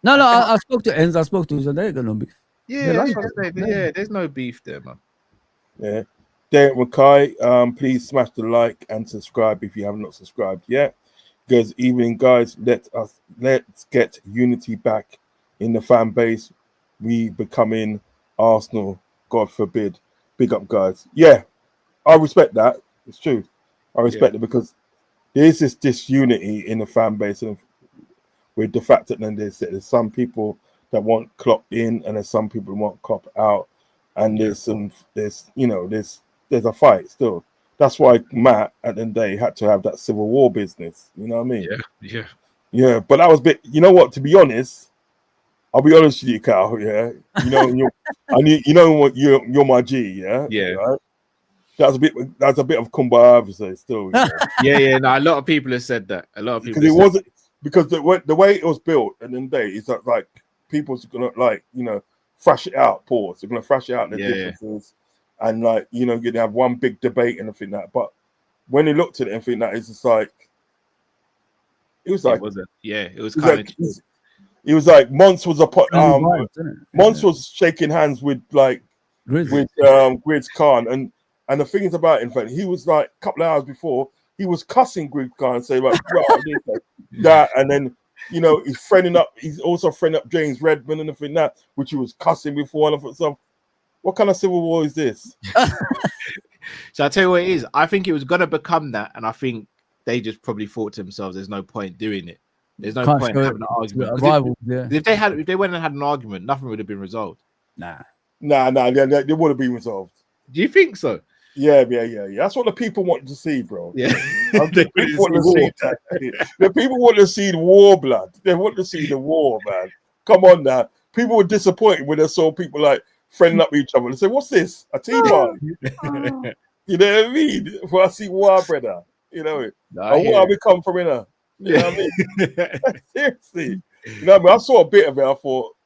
Speaker 2: No. I spoke to Enzo. I spoke to him. So they ain't got no beef.
Speaker 3: Yeah, that's what I say. Yeah, there's no beef there, man.
Speaker 1: Yeah. Derek Mackay, please smash the like and subscribe if you have not subscribed yet. Good evening, guys. Let's get unity back in the fan base. We becoming Arsenal, God forbid. Big up, guys. Yeah, I respect that. It's true. I respect it because there is this disunity in the fan base, and with the fact that then there's some people that want Klopp in, and there's some people who want Klopp out, and there's a fight still. That's why Matt at the end of the day had to have that civil war business. You know what I mean?
Speaker 3: Yeah.
Speaker 1: Yeah, but that was a bit. You know what? To be honest, I'll be honest with you, Cal. Yeah, you know what you're my G. Yeah,
Speaker 3: Yeah.
Speaker 1: Right? That's a bit of kumbaya, obviously. Still, you know?
Speaker 3: Yeah. No, a lot of people have said that. A lot of people
Speaker 1: Because it wasn't because the way it was built at the end of the day is that like people's gonna like thrash it out. Pause. They're gonna thrash it out the differences, and like you're gonna have one big debate and everything that. But when they looked at it and think that it's just like it was like
Speaker 3: it was kind of.
Speaker 1: It was like Mons was Mons was shaking hands with like Grizz Khan, and the thing is about it, in fact, he was like a couple of hours before he was cussing Grizz Khan and saying like that, and then he's also friending up James Redmond and everything that, which he was cussing before, and I thought, so what kind of civil war is this?
Speaker 3: So I tell you what it is. I think it was gonna become that, and I think they just probably thought to themselves, "There's no point doing it. There's no point having an argument." If they went and had an argument, nothing would have been resolved.
Speaker 1: Nah, they would have been resolved.
Speaker 3: Do you think so?
Speaker 1: Yeah. That's what the people want to see, bro.
Speaker 3: Yeah,
Speaker 1: the people want to see the war, blood. They want to see the war, man. Come on now. People were disappointed when they saw people like friending up with each other and say, "What's this? A tea party?" You know what I mean? Well, I see war, brother. Where we come from, You know what I mean? Seriously. You know what I mean? I saw a bit of it. I thought,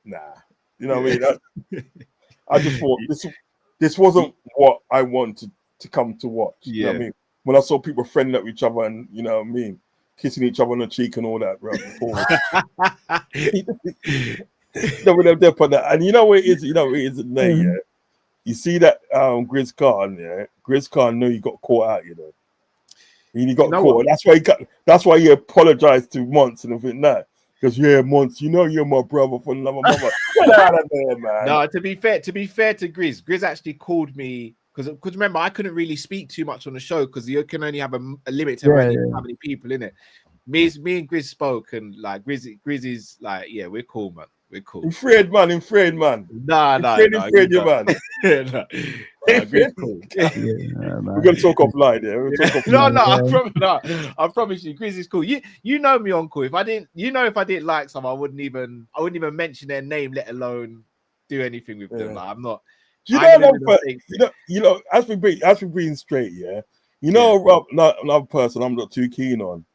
Speaker 1: nah. You know what I mean? I just thought this wasn't what I wanted to come to watch. You know what I mean? When I saw people friending up with each other and, you know what I mean, kissing each other on the cheek and all that, bro. And you know what it is? You know what it is in there, yeah? You see that Grizz Khan, yeah? Grizz Khan knew he got caught out, He got caught. That's why he apologized to Mons and everything that. Because Mons, you're my brother from another mother. Get out of there, man.
Speaker 3: No, to be fair to Grizz actually called me because remember I couldn't really speak too much on the show because you can only have a limit to how many people in it. Me and Grizz spoke and like Grizz is like, yeah, we're cool, man. We're cool.
Speaker 1: I'm afraid, man.
Speaker 3: Nah,
Speaker 1: Afraid you, man.
Speaker 3: Grizz cool.
Speaker 1: We're gonna talk offline,
Speaker 3: I promise you, Grizz is cool. You know me, Uncle. If I didn't like some, I wouldn't even mention their name, let alone do anything with them. Like I'm not.
Speaker 1: As we being straight, another person I'm not too keen on.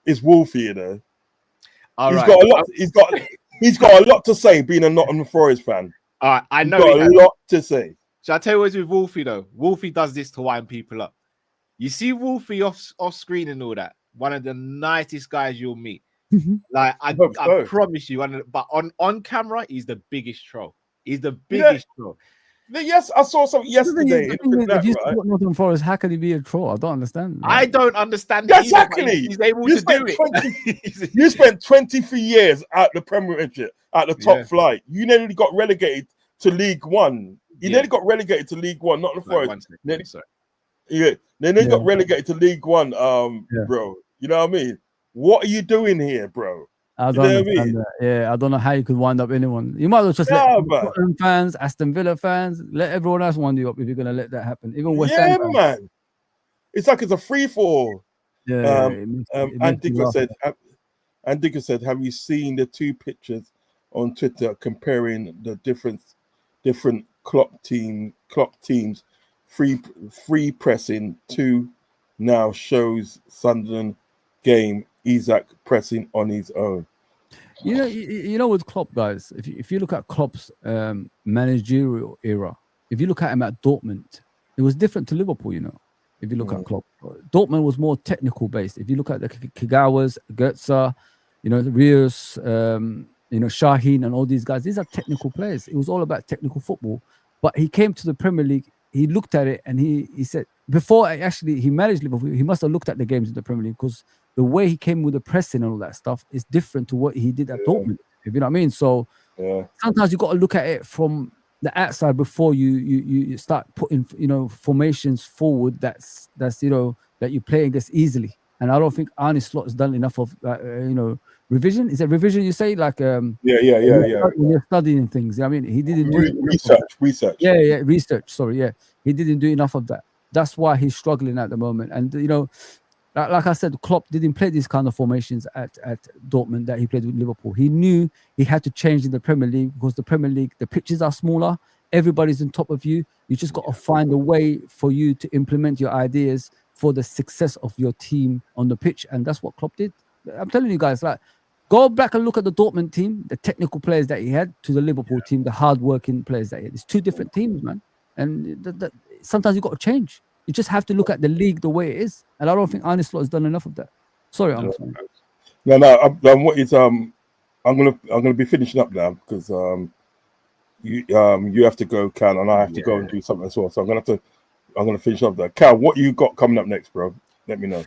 Speaker 1: It's Wolfie, He's got a lot to say, being a Nottingham Forest fan.
Speaker 3: All right, I know
Speaker 1: he's got a lot to say.
Speaker 3: Shall I tell you what's with Wolfie though? Wolfie does this to wind people up. You see Wolfie off screen and all that. One of the nicest guys you'll meet. Like I promise you. But on camera, he's the biggest troll. He's the biggest troll.
Speaker 1: Yes, I saw something yesterday.
Speaker 2: If you support Nottingham Forest, how can he be a troll? I don't understand.
Speaker 3: I don't understand.
Speaker 1: Exactly.
Speaker 3: He's able to do it.
Speaker 1: You spent 23 years at the Premiership, at the top flight. You nearly got relegated to League One. You nearly got relegated to League One, not the Forest. They got relegated to League One, bro. You know what I mean? What are you doing here, bro?
Speaker 2: I don't understand that. Yeah, I don't know how you could wind up anyone. You might as well just let Tottenham fans, Aston Villa fans, let everyone else wind you up if you're gonna let that happen. Even West Ham fans.
Speaker 1: Man. It's like it's a free for all. And Dicker said, have you seen the two pictures on Twitter comparing the different clock teams free pressing to now shows Sunderland game Isaac pressing on his own.
Speaker 2: You know with Klopp, guys, if you look at Klopp's managerial era, if you look at him at Dortmund, it was different to Liverpool, if you look at Klopp. Dortmund was more technical based. If you look at the Kagawas, Götze, Rios, Shaheen and all these guys, these are technical players. It was all about technical football. But he came to the Premier League, he looked at it and he said, before he managed Liverpool, he must have looked at the games in the Premier League because the way he came with the pressing and all that stuff is different to what he did at Dortmund, if you know what I mean. So sometimes you got to look at it from the outside before you start putting formations forward that's that you play against easily. And I don't think Arne Slot has done enough of revision. Is it revision you say? Like when you're studying things. I mean, he didn't do
Speaker 1: research.
Speaker 2: Yeah, research. Sorry, he didn't do enough of that. That's why he's struggling at the moment. And like I said, Klopp didn't play these kind of formations at Dortmund that he played with Liverpool. He knew he had to change in the Premier League because the Premier League, the pitches are smaller. Everybody's on top of you. You just got to find a way for you to implement your ideas for the success of your team on the pitch. And that's what Klopp did. I'm telling you guys, like, go back and look at the Dortmund team, the technical players that he had, to the Liverpool team, the hard-working players that he had. It's two different teams, man. And sometimes you got to change. You just have to look at the league the way it is. And I don't think Arne Slot has done enough of that. Sorry, I'm sorry.
Speaker 1: No. What is I'm gonna be finishing up now because you have to go, Cal, and I have to go and do something as well. So I'm gonna finish up there. Cal, what you got coming up next, bro? Let me know.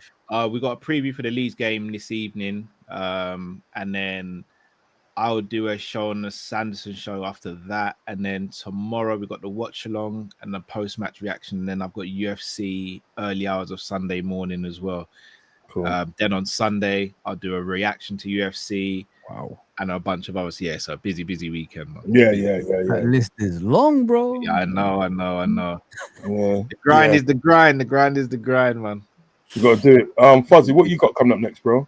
Speaker 3: We got a preview for the Leeds game this evening, and then I'll do a show on the Sanderson show after that, and then tomorrow we got the watch along and the post match reaction. And then I've got UFC early hours of Sunday morning as well.
Speaker 1: Cool.
Speaker 3: Then on Sunday I'll do a reaction to UFC.
Speaker 2: Wow.
Speaker 3: And a bunch of others. Yeah, so busy weekend, man.
Speaker 1: Yeah.
Speaker 2: That list is long, bro.
Speaker 1: Mm.
Speaker 3: Yeah, I know.
Speaker 1: Yeah.
Speaker 3: The grind is the grind. The grind is the grind, man.
Speaker 1: You got to do it. Fuzzy, what you got coming up next, bro?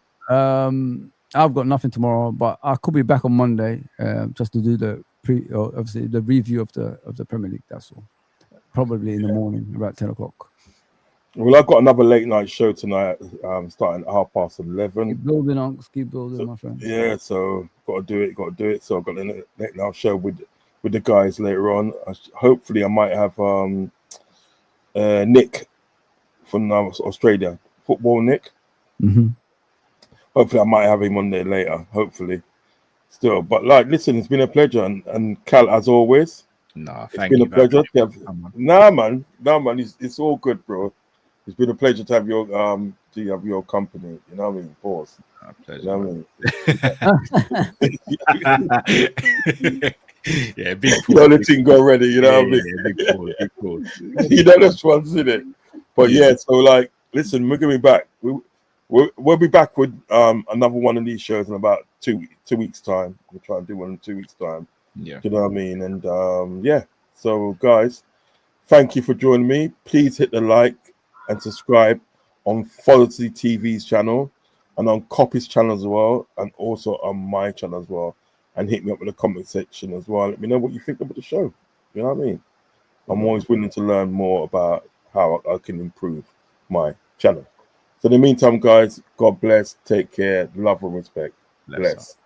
Speaker 2: I've got nothing tomorrow, but I could be back on Monday just to do the obviously the review of the Premier League. That's all. Probably in the morning, about 10 o'clock.
Speaker 1: Well, I've got another late night show tonight, starting at 11:30.
Speaker 2: Keep building, my friend.
Speaker 1: Yeah, so got to do it. So I've got a late night show with the guys later on. Hopefully, I might have Nick from Australia, football Nick.
Speaker 2: Mm-hmm.
Speaker 1: Hopefully, I might have him on there later. Hopefully, still. But like, listen, it's been a pleasure, and Cal, as always.
Speaker 3: No,
Speaker 1: it's been a pleasure. Nah, man, it's all good, bro. It's been a pleasure to have your company. You know what I mean, boss.
Speaker 3: Pleasure.
Speaker 1: You know what I mean?
Speaker 3: Yeah, big
Speaker 1: you know the thing already. You know what I mean?
Speaker 3: Yeah, big pause.
Speaker 1: You know this one's in it. But yeah, so like, listen, we're gonna be back. We'll be back with another one of these shows in about 2 weeks' time. We'll try and do one in 2 weeks' time.
Speaker 3: Yeah.
Speaker 1: You know what I mean? And yeah. So guys, thank you for joining me. Please hit the like and subscribe on Fozitv's channel and on Copy's channel as well, and also on my channel as well. And hit me up in the comment section as well. Let me know what you think about the show. You know what I mean? I'm always willing to learn more about how I can improve my channel. So in the meantime, guys, God bless, take care, love and respect. Bless.